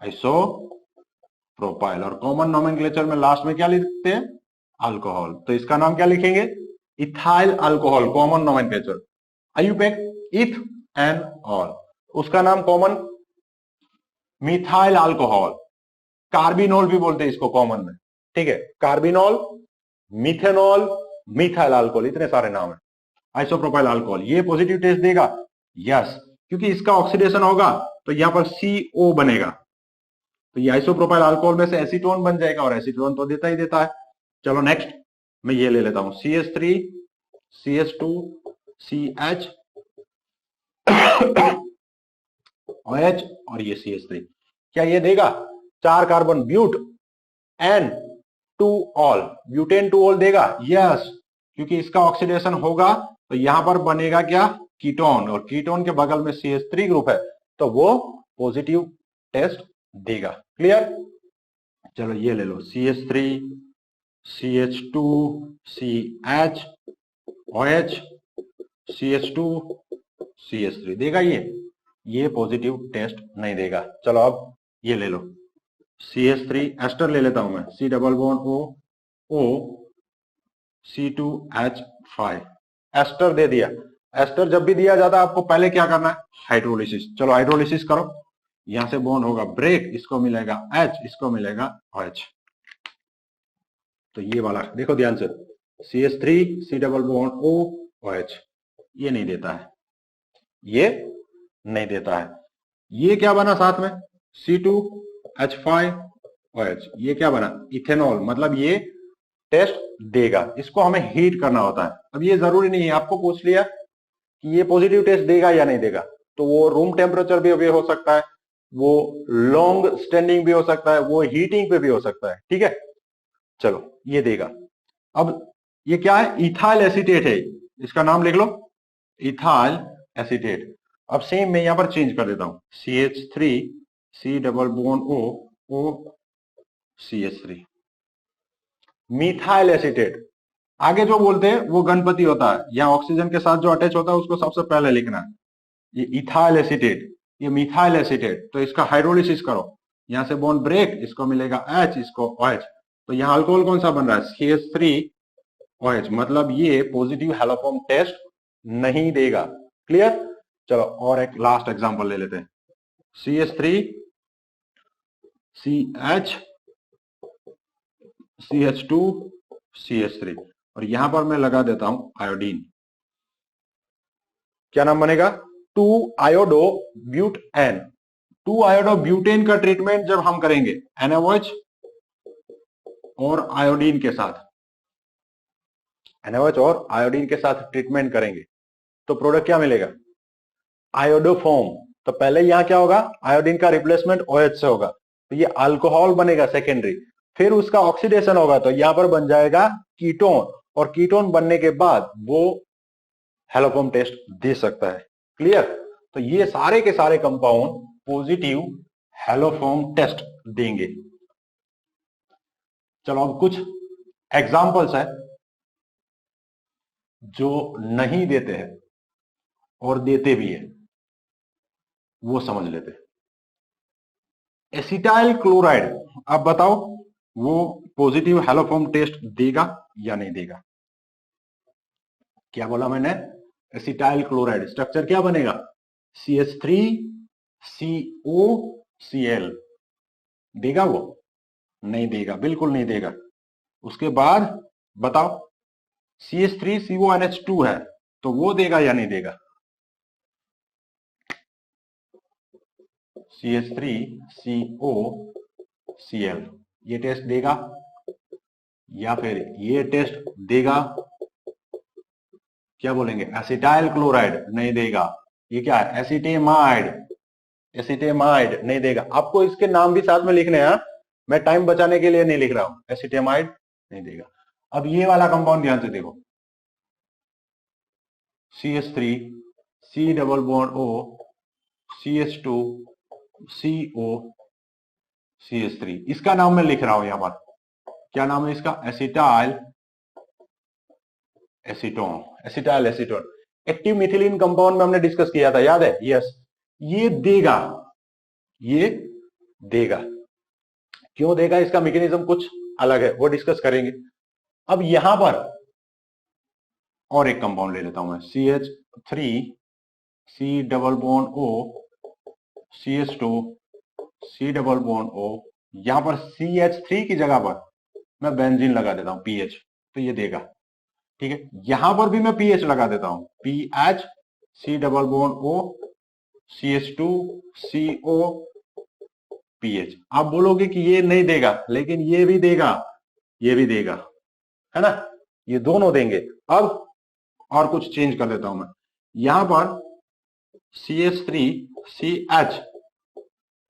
isopropyl. और कॉमन नोमेनक्लेचर में लास्ट में क्या लिखते हैं? अल्कोहल। तो इसका नाम क्या लिखेंगे? Ethyl alcohol, common nomenclature IUPAC, इथ एंड ऑल। उसका नाम कॉमन मिथाइल अल्कोहल, कार्बिनोल भी बोलते हैं इसको कॉमन में, ठीक है? कार्बिनोल, मिथेनॉल, मिथाइल अल्कोहल, इतने सारे नाम है। आइसोप्रोपाइल अल्कोहल ये पॉजिटिव टेस्ट देगा? यस, क्योंकि इसका ऑक्सीडेशन होगा तो यहां पर CO बनेगा, तो ये आइसोप्रोपाइल अल्कोहल में से एसीटोन बन जाएगा, और एसीटोन तो देता ही देता है। चलो नेक्स्ट मैं ये ले लेता हूं, CH3 CH2 CH OH और ये CH3, क्या ये देगा? 4 कार्बन ब्यूट N2ऑल, ब्यूटेन 2 ऑल देगा? यस, क्योंकि इसका ऑक्सीडेशन होगा तो यहां पर बनेगा क्या? कीटोन, और कीटोन के बगल में CH3 ग्रुप है तो वो पॉजिटिव टेस्ट देगा। क्लियर? चलो ये ले लो, CH3 CH2 CH OH CH2 CH3 देगा ये पॉजिटिव टेस्ट नहीं देगा। चलो अब ये ले लो, CH3 एस्टर ले लेता हूं मैं, C double bond O C2H5 ester दे दिया। एस्टर जब भी दिया जाता है आपको पहले क्या करना है? हाइड्रोलिसिस। चलो हाइड्रोलिसिस करो, यहां से बॉन्ड होगा ब्रेक, इसको मिलेगा H, इसको मिलेगा OH। तो ये वाला देखो ध्यान से, CH3 C double bond O OH ये नहीं देता है, ये नहीं देता है। ये क्या बना साथ में? C2H5 OH ये क्या बना? इथेनॉल। मतलब ये टेस्ट देगा, इसको हमें हीट करना होता है। अब ये जरूरी नहीं है, आपको पूछ लिया कि ये पॉजिटिव टेस्ट देगा या नहीं देगा, तो वो रूम टेम्परेचर भी हो सकता है, वो लॉन्ग स्टैंडिंग भी हो सकता है, वो हीटिंग पे भी हो सकता है, ठीक है? चलो ये देगा। अब ये क्या है? इथाइल एसीटेट है, इसका नाम लिख लो, इथाइल एसीटेट। अब सेम मैं यहां पर चेंज कर देता हूं, CH3 C double bond O CH3 methyl acetate. आगे जो बोलते हैं वो गणपति होता है, यहां ऑक्सीजन के साथ जो अटैच होता है उसको सबसे पहले लिखना है। ये इथाइल एसीटेट, ये मिथाइल एसीटेट। तो इसका हाइड्रोलिसिस करो, यहां से बॉन्ड ब्रेक, इसको मिलेगा H, इसको OH। तो यहां अल्कोहल कौन सा बन रहा है? CH3 OH। मतलब ये पॉजिटिव हैलोफॉर्म टेस्ट नहीं देगा। क्लियर? चलो और एक लास्ट एग्जांपल ले लेते हैं, CH3 CH CH2 CH3, और यहां पर मैं लगा देता हूं आयोडीन। क्या नाम बनेगा? 2 आयोडो ब्यूटेन। 2 आयोडो ब्यूटेन का ट्रीटमेंट जब हम करेंगे NaOH और आयोडीन के साथ, NaOH और आयोडीन के साथ ट्रीटमेंट करेंगे तो प्रोडक्ट क्या मिलेगा? आयोडोफॉर्म। तो पहले यहां क्या होगा? आयोडीन का रिप्लेसमेंट OH से होगा, तो ये अल्कोहल बनेगा सेकेंडरी, फिर उसका ऑक्सीडेशन होगा तो यहां पर बन जाएगा कीटोन, और कीटोन बनने के बाद वो हैलोफॉर्म टेस्ट दे सकता है। क्लियर? तो ये सारे के सारे कंपाउंड पॉजिटिव हैलोफॉर्म टेस्ट देंगे। चलो अब कुछ एग्जांपल्स है जो नहीं देते हैं और देते भी है, वो समझ लेते हैं। एसिटाइल क्लोराइड, आप बताओ वो पॉजिटिव हैलोफॉर्म टेस्ट देगा या नहीं देगा? क्या बोला मैंने? एसिटाइल क्लोराइड स्ट्रक्चर क्या बनेगा? CH3COCl देगा वो? नहीं देगा, बिल्कुल नहीं देगा। उसके बाद बताओ, CH3CONH2 है तो वो देगा या नहीं देगा? CH3COCl, ये टेस्ट देगा या फिर ये टेस्ट देगा? क्या बोलेंगे? एसिटाइल क्लोराइड नहीं देगा। ये क्या है? एसिटेमाइड, एसिटेमाइड नहीं देगा। आपको इसके नाम भी साथ में लिखने हैं, मैं टाइम बचाने के लिए नहीं लिख रहा हूं। एसिटेमाइड नहीं देगा। अब ये वाला कंपाउंड ध्यान से देखो, CH3 C double bond O CH2 CO CH3, इसका नाम मैं लिख रहा हूं यहां पर। क्या नाम है इसका? Acetyl acetone, acetyl acetone. Active methylene compound में हमने डिस्कस किया था, याद है? यस, ये देगा, ये देगा। क्यों देगा? इसका मैकेनिज्म कुछ अलग है, वो डिस्कस करेंगे। अब यहां पर और एक कंपाउंड ले लेता हूं मैं, CH3 C double bond O CH2 C double bond O, यहां पर CH3 की जगह पर मैं बेंजीन लगा देता हूं PH, तो ये देगा। ठीक है, यहां पर भी मैं PH लगा देता हूं, PH C double bond O CH2 CO PH। आप बोलोगे कि ये नहीं देगा, लेकिन ये भी देगा, ये भी देगा, है ना? ये दोनों देंगे। अब और कुछ चेंज कर देता हूं मैं, यहां पर CH3 CH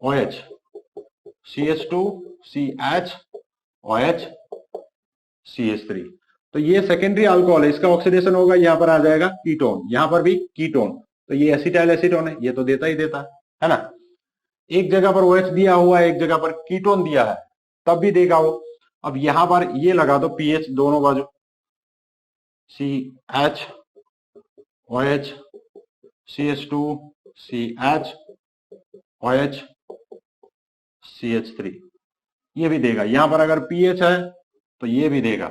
OH CH2 CH OH CH3, तो ये सेकेंडरी अल्कोहल है, इसका ऑक्सीडेशन होगा, यहां पर आ जाएगा कीटोन, यहां पर भी कीटोन, तो ये एसिटाइल एसीटोन है, ये तो देता ही देता है ना? एक जगह पर OH दिया हुआ है, एक जगह पर कीटोन दिया है, तब भी देगा वो। अब यहां पर ये लगा दो PH दोनों बाजू, CH OH CH2 CH OH CH3, ये भी देगा। यहां पर अगर PH है तो ये भी देगा।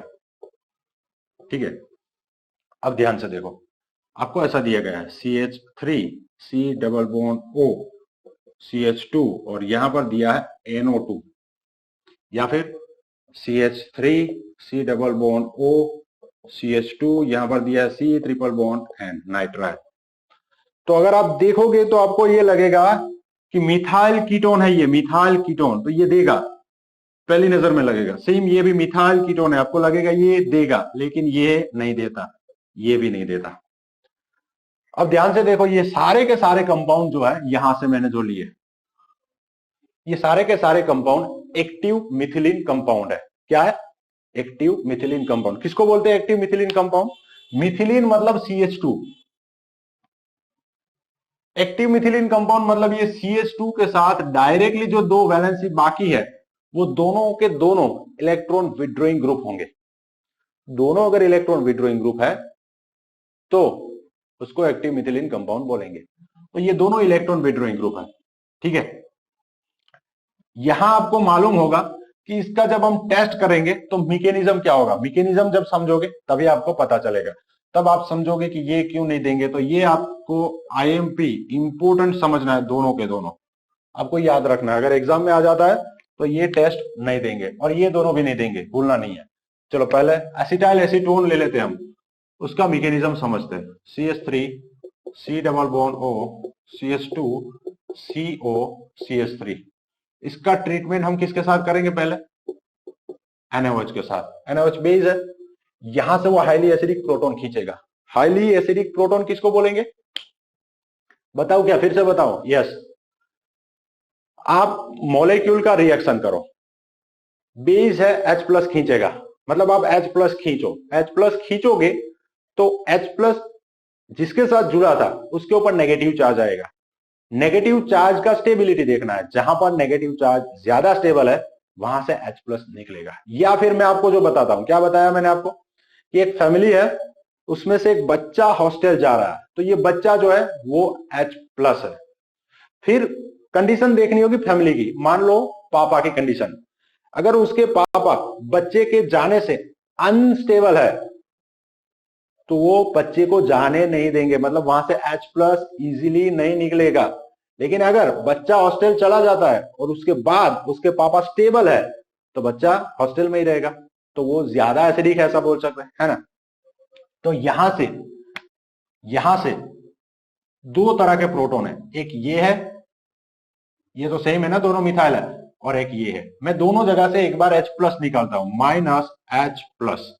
ठीक है, अब ध्यान से देखो, आपको ऐसा दिया गया है CH3 C double bond O CH2 और यहां पर दिया है NO2, या फिर CH3 C double bond O CH2, यहां पर दिया है C triple bond N nitrile. तो अगर आप देखोगे तो आपको ये लगेगा कि मिथाइल कीटोन है, ये मिथाइल कीटोन, तो ये देगा, पहली नजर में लगेगा। सेम ये भी मिथाइल कीटोन है, आपको लगेगा ये देगा, लेकिन ये नहीं देता, ये भी नहीं देता। अब ध्यान से देखो, ये सारे के सारे कंपाउंड जो है यहां से मैंने जो लिए, ये सारे के सारे कंपाउंड एक्टिव मिथिलीन कंपाउंड है। क्या है? Active methylene compound. किसको बोलते हैं एक्टिव मिथिलीन कंपाउंड? मिथिलीन मतलब CH2, एक्टिव मिथिलीन कंपाउंड मतलब ये CH2 के साथ डायरेक्टली जो दो वैलेंसी बाकी है, वो दोनों के दोनों इलेक्ट्रॉन विड्रॉइंग ग्रुप होंगे। दोनों अगर इलेक्ट्रॉन विड्रॉइंग ग्रुप है तो उसको एक्टिव मिथिलीन कंपाउंड बोलेंगे। तो ये दोनों इलेक्ट्रॉन विड्रॉइंग ग्रुप है। ठीक है, यहां आपको मालूम होगा कि इसका जब हम टेस्ट करेंगे तो मैकेनिज्म क्या होगा। मैकेनिज्म जब समझोगे तभी आपको पता चलेगा, तब आप समझोगे कि ये क्यों नहीं देंगे। तो ये आपको IMP इंपोर्टेंट समझना है, दोनों के दोनों आपको याद रखना है। अगर एग्जाम में आ जाता है तो ये टेस्ट नहीं देंगे और ये दोनों भी नहीं देंगे, भूलना नहीं है। चलो पहले एसिटाइल एसीटोन ले लेते हैं हम, उसका मैकेनिज्म समझते हैं। CH3 C double bond O CH2 CO CH3, इसका ट्रीटमेंट हम किसके साथ करेंगे? पहले NaOH के साथ। NaOH बेस है, यहां से वो हाईली एसिडिक प्रोटॉन खींचेगा। हाईली एसिडिक प्रोटॉन किसको बोलेंगे? बताओ, क्या फिर से बताओ? यस, आप मॉलिक्यूल का रिएक्शन करो, बेस है H प्लस खींचेगा, मतलब आप H प्लस खींचो, H प्लस खींचोगे तो H प्लस जिसके साथ जुड़ा था उसके ऊपर नेगेटिव चार्ज आएगा। नेगेटिव चार्ज का स्टेबिलिटी देखना है, जहां पर नेगेटिव चार्ज ज्यादा स्टेबल है वहां से H प्लस निकलेगा। या फिर मैं आपको जो बताता हूं, क्या बताया मैंने आपको कि एक फैमिली है, उसमें से एक बच्चा हॉस्टल जा रहा है, तो ये बच्चा जो है वो H प्लस है। फिर कंडीशन देखनी होगी फैमिली की। मान लो पापा की कंडीशन, अगर उसके पापा बच्चे के जाने से अनस्टेबल है तो वो बच्चे को जाने नहीं देंगे, मतलब वहां से H प्लस इजीली नहीं निकलेगा। लेकिन अगर बच्चा हॉस्टल चला जाता है और उसके बाद उसके पापा स्टेबल है तो बच्चा हॉस्टल में ही रहेगा, तो वो ज्यादा एसिडिक है, ऐसा बोल सकते हैं, है ना? तो यहां से दो तरह के प्रोटॉन है, एक ये है ये तो सेम है ना, दोनों मिथाइल है, और एक ये है। मैं दोनों जगह से एक बार H प्लस निकालता हूं, माइनस H प्लस,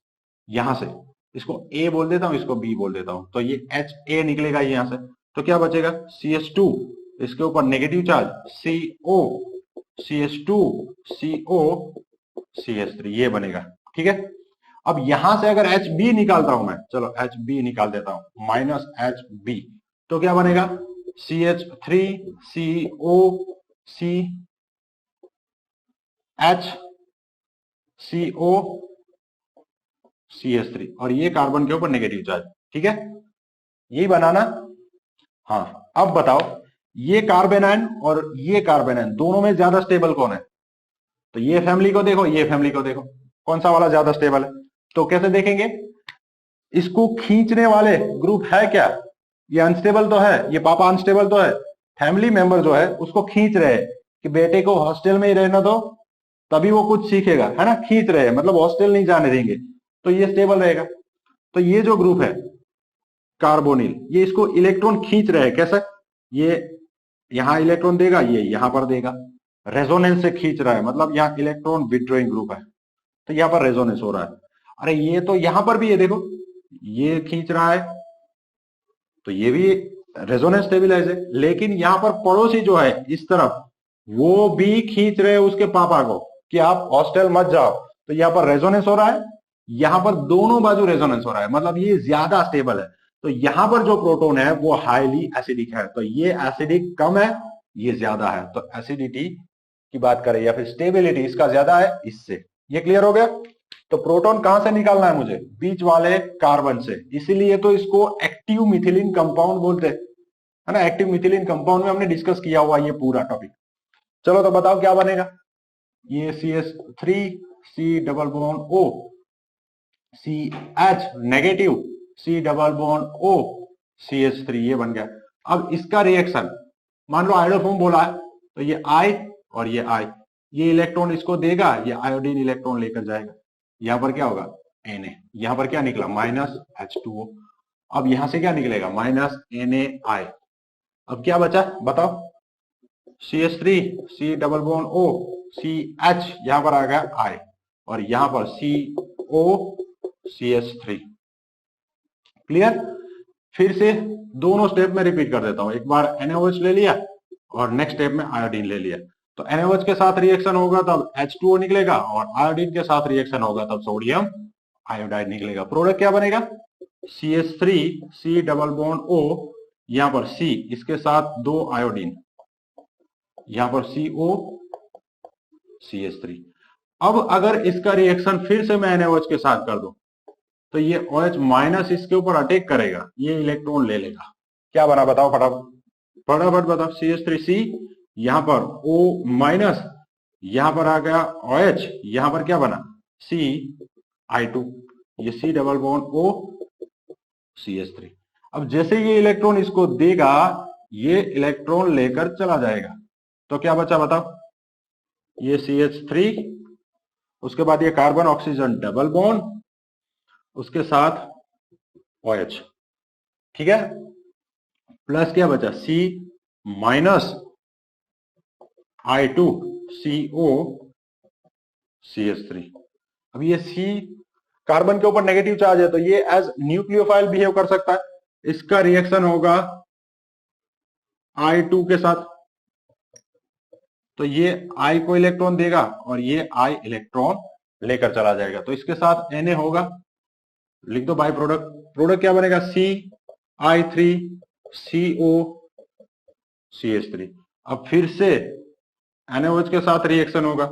यहां से इसको A बोल देता हूं, इसको B बोल देता हूं, तो ये HA निकलेगा यहां से। तो क्या बचेगा, CH2, इसके ऊपर negative charge CO, CH2, CO, CH3, ये बनेगा। ठीक है, अब यहां से अगर HB निकालता हूं मैं, चलो HB निकाल देता हूं, माइनस HB, तो क्या बनेगा, CH3, CO, CH, CO, CH3, और ये कार्बन के ऊपर नेगेटिव चार्ज। ठीक है, यही बनाना। हाँ, अब बताओ, ये कार्बेनाइन और ये कार्बेनाइन दोनों में ज्यादा स्टेबल कौन है? तो ये फैमिली को देखो, ये फैमिली को देखो, कौन सा वाला ज्यादा स्टेबल है? तो कैसे देखेंगे, इसको खींचने वाले ग्रुप है क्या? ये अनस्टेबल तो है, ये पापा अनस्टेबल तो है, फैमिली मेंबर जो है उसको खींच रहे हैं कि बेटे को हॉस्टल में ही रहना दो, तभी वो कुछ सीखेगा, है ना, खींच रहे हैं, मतलब हॉस्टल नहीं जाने देंगे, तो ये स्टेबल रहेगा। तो ये जो ग्रुप है कार्बोनिल, ये इसको इलेक्ट्रॉन खींच रहे हैं, कैसे? ये यहां इलेक्ट्रॉन देगा, ये यहां पर देगा, रेजोनेंस से खींच रहा है, मतलब यहाँ इलेक्ट्रॉन विड्रॉइंग ग्रुप है, तो यहाँ पर रेजोनेंस हो रहा है। अरे ये तो यहां पर भी है, देखो ये खींच रहा है, तो ये भी रेजोनेंस स्टेबिलाईज है, लेकिन यहां पर पड़ोसी जो है इस तरफ, वो भी खींच रहे हैं उसके पापा को कि आप हॉस्टल मत जाओ, तो यहां पर रेजोनेंस हो रहा है, यहां पर दोनों बाजू रेजोनेंस हो रहा है, मतलब ये ज्यादा स्टेबल है। तो यहां पर जो प्रोटोन है वो हाईली एसिडिक है, तो ये एसिडिक कम है, ये ज्यादा है, तो एसिडिटी की बात करें या फिर स्टेबिलिटी इसका ज्यादा है इससे। ये क्लियर हो गया? तो प्रोटॉन कहां से निकालना है मुझे? बीच वाले कार्बन से, इसीलिए तो इसको एक्टिव मिथिलीन कंपाउंड बोलते हैं, है ना। एक्टिव मिथिलीन कंपाउंड में हमने डिस्कस किया हुआ ये पूरा टॉपिक। चलो तो बताओ क्या बनेगा, ये CH3, C double bond O, CH negative, C double bond O, CH3, ये बन गया। अब इसका रिएक्शन, मान लो आयोडोफॉर्म बोला है, तो ये I और ये I, ये इलेक्ट्रॉन इसको देगा, ये आयोडीन इलेक्ट्रॉन लेकर जाएगा, यहां पर क्या होगा, Na, यहां पर क्या निकला, माइनस H2O। अब यहां से क्या निकलेगा, माइनस NaI। अब क्या बचा बताओ, CH3, C double bond O, CH, यहां पर आ गया I, और यहां पर CO, CH3। क्लियर? फिर से दोनों स्टेप में रिपीट कर देता हूं, एक बार NaOH ले लिया और नेक्स्ट स्टेप में आयोडीन ले लिया। तो NaOH के साथ रिएक्शन होगा तब H2O निकलेगा, और आयोडीन के साथ रिएक्शन होगा तब सोडियम आयोडाइड निकलेगा। प्रोडक्ट क्या बनेगा, CH3, C double bond O, यहां पर C, इसके साथ 2 आयोडीन, यहां पर CO, CH3। अब अगर इसका रिएक्शन फिर से मैं NaOH के साथ कर दूं, तो ये OH माइनस इसके ऊपर अटैक करेगा, ये इलेक्ट्रॉन ले लेगा। क्या बना बताओ फटाफट फटाफट बताओ, CH3C, यहां पर O माइनस, यहां पर आ गया OH, यहां पर क्या बना, CI2, ये C double bond O, CH3। अब जैसे ये इलेक्ट्रॉन इसको देगा, ये इलेक्ट्रॉन लेकर चला जाएगा, तो क्या बचा बताओ, ये CH3, उसके बाद ये कार्बन ऑक्सीजन डबल बॉन्ड, उसके साथ OH, ठीक है, प्लस क्या बचा, C minus I2, CO, CH3। अब ये C कार्बन के ऊपर नेगेटिव चार्ज है, तो ये एज न्यूक्लियोफाइल बिहेव कर सकता है, इसका रिएक्शन होगा I2 के साथ, तो ये I को इलेक्ट्रॉन देगा और ये I इलेक्ट्रॉन लेकर चला जाएगा, तो इसके साथ Na होगा, लिख दो बाई प्रोडक्ट। प्रोडक्ट क्या बनेगा, CI3, CO, CH3। अब फिर से NaOH के साथ रिएक्शन होगा,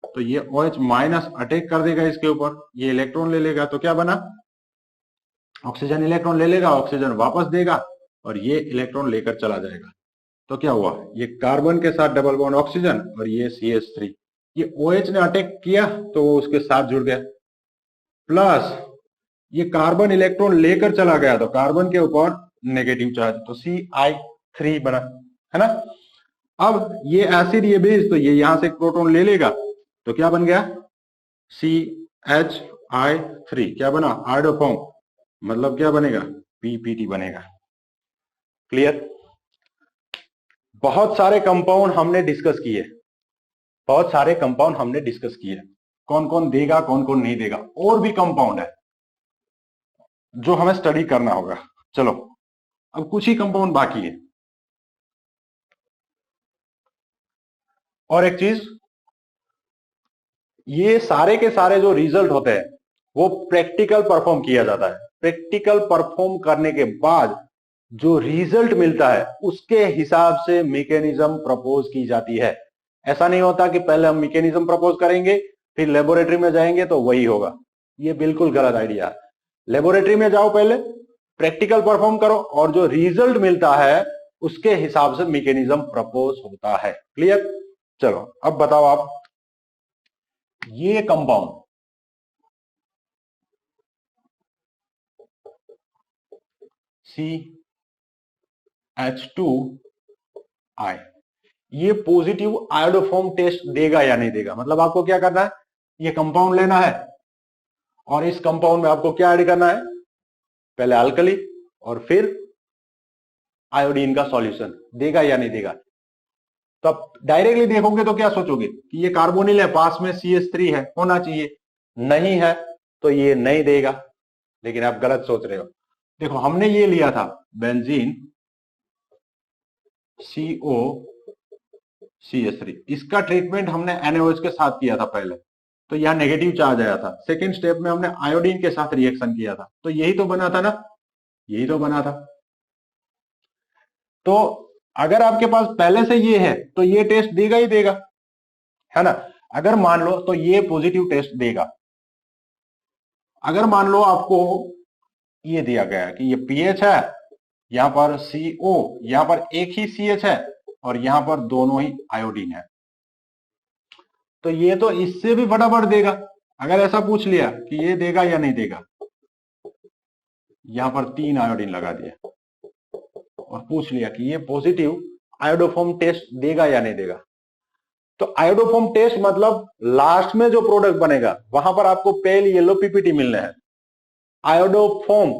तो ये OH माइनस अटैक कर देगा इसके ऊपर, ये इलेक्ट्रॉन ले लेगा, तो क्या बना, ऑक्सीजन इलेक्ट्रॉन ले लेगा, ऑक्सीजन वापस देगा और ये इलेक्ट्रॉन लेकर चला जाएगा। तो क्या हुआ, ये कार्बन के साथ डबल बॉन्ड ऑक्सीजन और ये CH3, ये OH ने अटैक किया तो वो उसके साथ जुड़ गया, प्लस ये कार्बन इलेक्ट्रॉन लेकर चला गया, तो कार्बन के ऊपर नेगेटिव चार्ज, तो CI3 बना, है ना। अब ये एसिड, ये बेस, तो ये यहां से एक प्रोटॉन ले लेगा, तो क्या बन गया, CHI3, क्या बना, आयोडोफॉर्म, मतलब क्या बनेगा, PPT बनेगा। क्लियर? बहुत सारे कंपाउंड हमने डिस्कस किए, बहुत सारे कंपाउंड हमने डिस्कस किए, कौन कौन देगा कौन कौन नहीं देगा, और भी कंपाउंड है जो हमें स्टडी करना होगा। चलो अब कुछ ही कंपाउंड बाकी है। और एक चीज, ये सारे के सारे जो रिजल्ट होते हैं वो प्रैक्टिकल परफॉर्म किया जाता है। प्रैक्टिकल परफॉर्म करने के बाद जो रिजल्ट मिलता है उसके हिसाब से मैकेनिज्म प्रपोज की जाती है। ऐसा नहीं होता कि पहले हम मैकेनिज्म प्रपोज करेंगे फिर लेबोरेटरी में जाएंगे तो वही होगा, ये बिल्कुल गलत आइडिया है। लेबोरेटरी में जाओ, पहले प्रैक्टिकल परफॉर्म करो और जो रिजल्ट मिलता है उसके हिसाब से मैकेनिज्म प्रपोज होता है। क्लियर? चलो अब बताओ आप, ये कंपाउंड CH2I, ये पॉजिटिव आयोडोफॉर्म टेस्ट देगा या नहीं देगा? मतलब आपको क्या करना है, ये कंपाउंड लेना है और इस कंपाउंड में आपको क्या ऐड करना है, पहले अल्कली और फिर आयोडीन का सॉल्यूशन। देगा या नहीं देगा? तो आप डायरेक्टली देखोगे तो क्या सोचोगे कि ये कार्बोनिल है, पास में CH3 है, होना चाहिए, नहीं है तो ये नहीं देगा। लेकिन आप गलत सोच रहे हो। देखो हमने ये लिया था बेंजीन COCH3, इसका ट्रीटमेंट हमने NaOH के साथ किया था पहले, तो यहां नेगेटिव चार्ज आया था। सेकेंड स्टेप में हमने आयोडीन के साथ रिएक्शन किया था, तो यही तो बना था ना, यही तो बना था। तो अगर आपके पास पहले से ये है तो ये टेस्ट देगा ही देगा, है ना। अगर मान लो तो ये पॉजिटिव टेस्ट देगा। अगर मान लो आपको ये दिया गया है कि ये पीएच है, यहां पर CO, यहां पर एक ही CH है और यहां पर दोनों ही आयोडीन है, तो ये तो इससे भी फटाफट देगा। अगर ऐसा पूछ लिया कि ये देगा या नहीं देगा, यहां पर 3 आयोडीन लगा दिया और पूछ लिया कि ये पॉजिटिव आयोडोफॉर्म टेस्ट देगा या नहीं देगा, तो आयोडोफॉर्म टेस्ट मतलब लास्ट में जो प्रोडक्ट बनेगा वहां पर आपको पेल येलो पीपीटी मिलने हैं, iodoform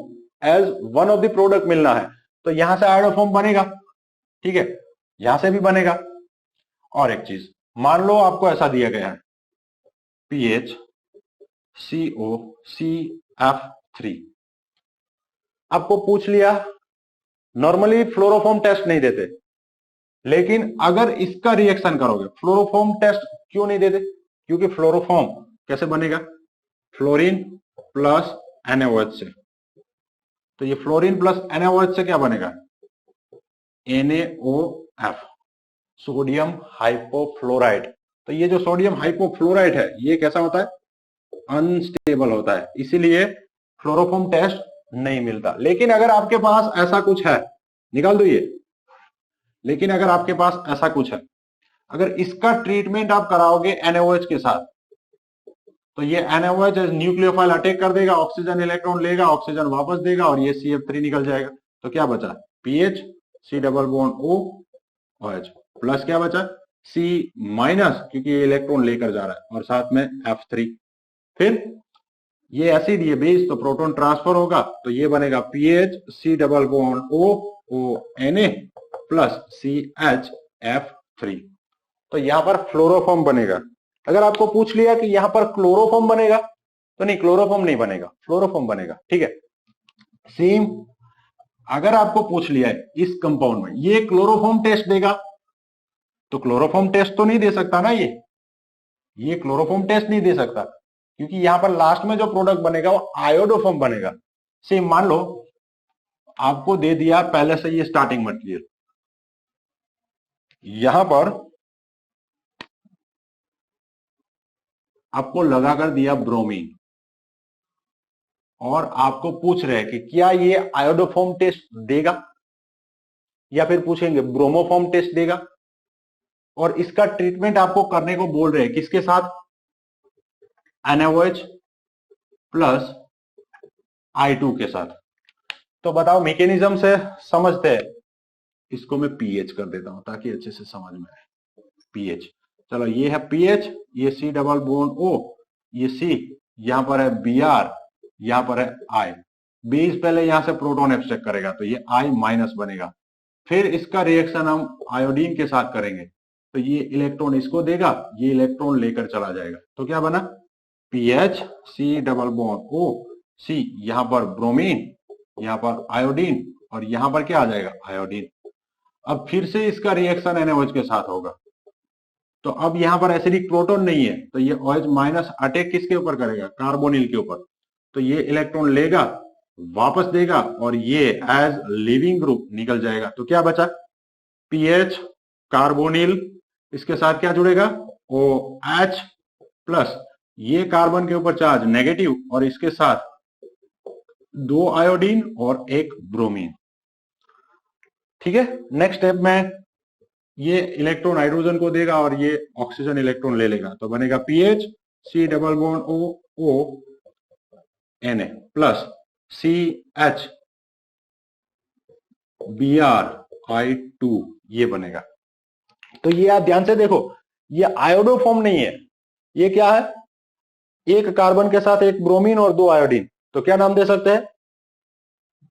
as one of the product मिलना है, तो यहां से आयोडोफॉर्म बनेगा, ठीक है, यहां से भी बनेगा। और एक चीज, मान लो आपको ऐसा दिया गया है पीएच COCF3, आपको पूछ लिया, नॉर्मली फ्लोरोफॉर्म टेस्ट नहीं देते, लेकिन अगर इसका रिएक्शन करोगे, फ्लोरोफॉर्म टेस्ट क्यों नहीं देते? क्योंकि फ्लोरोफॉर्म कैसे बनेगा, फ्लोरीन प्लस NaOH से, तो ये फ्लोरीन प्लस NaOH से क्या बनेगा, NaOF, सोडियम हाइपोफ्लोराइड। तो ये जो सोडियम हाइपोफ्लोराइड है ये कैसा होता है, अनस्टेबल होता है, इसीलिए फ्लोरोफॉर्म टेस्ट नहीं मिलता। लेकिन अगर आपके पास ऐसा कुछ है, निकाल दो ये, लेकिन अगर आपके पास ऐसा कुछ है, अगर इसका ट्रीटमेंट आप कराओगे NaOH के साथ, तो ये NaOH न्यूक्लियोफाइल अटैक कर देगा, ऑक्सीजन इलेक्ट्रॉन लेगा, ऑक्सीजन वापस देगा और ये CF3 निकल जाएगा। तो क्या बचा, PH C double bond OH plus क्या बचा, C माइनस, क्योंकि ये इलेक्ट्रॉन लेकर जा रहा है, और साथ में F3। फिर ये एसिड ये बेस, तो प्रोटॉन ट्रांसफर होगा, तो ये बनेगा PH C double bond ONA plus CHF3। तो यहां पर फ्लोरोफॉर्म बनेगा। अगर आपको पूछ लिया कि यहां पर क्लोरोफॉर्म बनेगा, तो नहीं, क्लोरोफॉर्म नहीं बनेगा, फ्लोरोफॉर्म बनेगा, ठीक है। सेम अगर आपको पूछ लिया है इस कंपाउंड में ये क्लोरोफॉर्म टेस्ट देगा, तो क्लोरोफॉर्म टेस्ट तो नहीं दे सकता ना, ये क्लोरोफॉर्म टेस्ट नहीं दे सकता, क्योंकि यहां पर लास्ट में जो प्रोडक्ट बनेगा वो आयोडोफॉर्म बनेगा। सेम मान लो आपको दे दिया पहले से ये स्टार्टिंग मटेरियल, यहां पर आपको लगाकर दिया ब्रोमीन, और आपको पूछ रहे हैं कि क्या ये आयोडोफॉर्म टेस्ट देगा, या फिर पूछेंगे ब्रोमोफॉर्म टेस्ट देगा, और इसका ट्रीटमेंट आपको करने को बोल रहे हैं किसके साथ, NaOH प्लस I2 के साथ। तो बताओ मैकेनिज्म से समझते हैं, इसको मैं पीएच कर देता हूं ताकि अच्छे से समझ में आए। पीएच, चलो ये है पीएच, ये C डबल बॉन्ड O, ये C, यहां पर है Br, यहां पर है I। बेस पहले यहां से प्रोटॉन एक्सट्रैक्ट करेगा, तो ये I माइनस बनेगा, फिर इसका रिएक्शन हम आयोडीन के साथ करेंगे, तो ये इलेक्ट्रॉन इसको देगा, ये इलेक्ट्रॉन लेकर चला जाएगा, तो क्या बना PH C double bond O C, यहां पर ब्रोमीन, यहां पर आयोडीन, और यहां पर क्या आ जाएगा आयोडीन। अब फिर से इसका रिएक्शन NaOH के साथ होगा, तो अब यहां पर एसिडिक प्रोटॉन नहीं है, तो ये OH माइनस अटैक किसके ऊपर करेगा कार्बोनिल के ऊपर, तो ये इलेक्ट्रॉन लेगा वापस देगा और ये एज लिविंग ग्रुप निकल जाएगा। तो क्या बचा पीएच कार्बोनिल, इसके साथ क्या जुड़ेगा OH प्लस, ये कार्बन के ऊपर चार्ज नेगेटिव और इसके साथ 2 आयोडीन और 1 ब्रोमीन। ठीक है, नेक्स्ट स्टेप में ये इलेक्ट्रॉन हाइड्रोजन को देगा और ये ऑक्सीजन इलेक्ट्रॉन ले लेगा, तो बनेगा PH C double bond O Na plus CH Br2 ये बनेगा। तो ये आप ध्यान से देखो, ये आयोडो फॉर्म नहीं है, ये क्या है एक कार्बन के साथ 1 ब्रोमीन और 2 आयोडीन, तो क्या नाम दे सकते हैं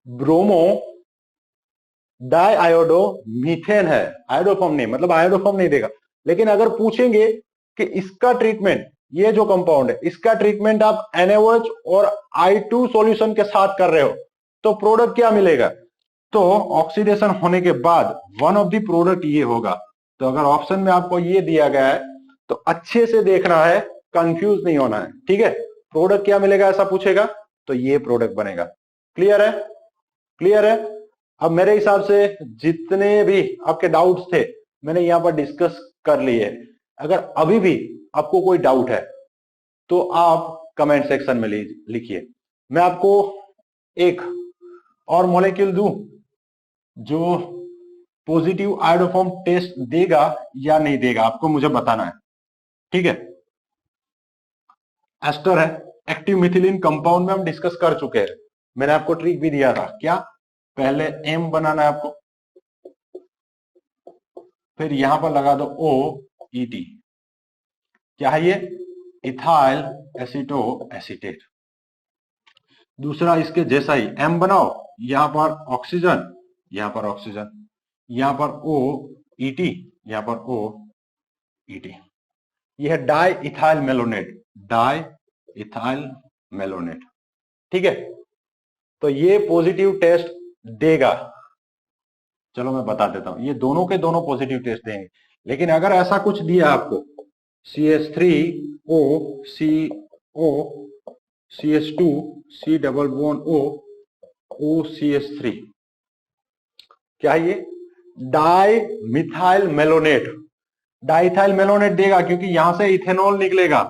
ब्रोमो डाई आयोडो मीथेन है, आयोडो फॉर्म नहीं, मतलब आयोडो फॉर्म नहीं देगा। लेकिन अगर पूछेंगे कि इसका ट्रीटमेंट, ये जो कंपाउंड है इसका ट्रीटमेंट आप NaOH और I2 सॉल्यूशन के साथ कर रहे हो, तो प्रोडक्ट क्या मिलेगा, तो ऑक्सीडेशन होने के बाद वन ऑफ द प्रोडक्ट ये होगा। तो अगर ऑप्शन में आपको ये दिया गया है तो अच्छे से देखना है, कंफ्यूज नहीं होना है, ठीक है। प्रोडक्ट क्या मिलेगा ऐसा पूछेगा तो ये प्रोडक्ट बनेगा। क्लियर है, क्लियर है। अब मेरे हिसाब से जितने भी आपके डाउट्स थे मैंने यहां पर डिस्कस कर लिए। अगर अभी भी आपको कोई डाउट है तो आप कमेंट सेक्शन में लिखिए। मैं आपको एक और मॉलिक्यूल दूं जो पॉजिटिव आयोडोफॉर्म टेस्ट देगा या नहीं देगा, आपको मुझे बताना है, ठीक है। एस्टर है, एक्टिव मिथिलीन कंपाउंड में हम डिस्कस कर चुके हैं, मैंने आपको ट्रिक भी दिया था, क्या पहले M बनाना है आपको, फिर यहां पर लगा दो OET, क्या है ये इथाइल एसीटो एसीटेट। दूसरा इसके जैसा ही M बनाओ, यहां पर ऑक्सीजन, यहां पर ऑक्सीजन, यहां पर OET, यहां पर OET, यह है di ethyl malonate, di ethyl malonate, ठीक है। तो ये पॉजिटिव टेस्ट देगा, चलो मैं बता देता हूं, ये दोनों के दोनों पॉजिटिव टेस्ट देंगे। लेकिन अगर ऐसा कुछ दिया आपको CH3O CO CH2 C double bond O OCH3, क्या है ये dimethyl malonate, diethyl malonate देगा क्योंकि यहां से इथेनॉल निकलेगा,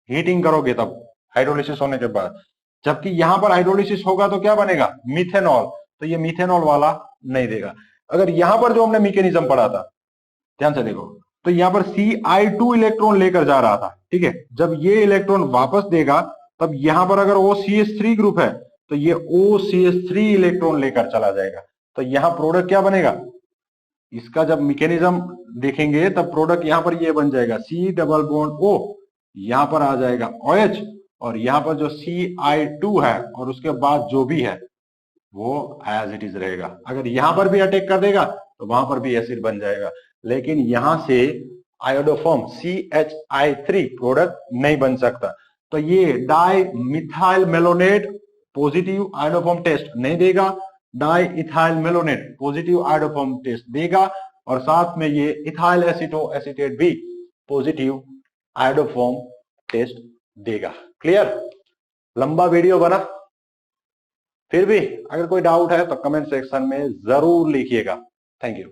हीटिंग करोगे तब हाइड्रोलिसिस होने के बाद, जबकि यहां पर हाइड्रोलिसिस होगा तो क्या बनेगा मिथेनॉल, तो ये मिथेनॉल वाला नहीं देगा। अगर यहां पर जो हमने मैकेनिज्म पढ़ा था ध्यान से देखो, तो यहां पर Ci2 इलेक्ट्रॉन लेकर जा रहा था, ठीक है। जब ये इलेक्ट्रॉन वापस देगा तब यहां पर अगर OCH3 ग्रुप है तो ये OCH3 इलेक्ट्रॉन लेकर चला जाएगा, तो यहां प्रोडक्ट क्या बनेगा, इसका जब मैकेनिज्म देखेंगे तब प्रोडक्ट यहां पर ये बन जाएगा C डबल बॉन्ड O, यहां पर आ जाएगा OH, और यहां पर जो Ci2 है और उसके बाद जो भी है वो एज इट इज रहेगा। अगर यहां पर भी अटैक कर देगा तो वहां पर भी एसिड बन जाएगा, लेकिन यहां से आयोडोफॉर्म CHI3 प्रोडक्ट नहीं बन सकता। तो ये dimethyl malonate positive iodoform test नहीं देगा, diethyl malonate positive iodoform test देगा, और साथ में ये इथाइल एसीटो एसीटेट भी पॉजिटिव आयोडोफॉर्म टेस्ट देगा। क्लियर, लंबा वीडियो बना, फिर भी अगर कोई डाउट है तो कमेंट सेक्शन में जरूर लिखिएगा। Thank you.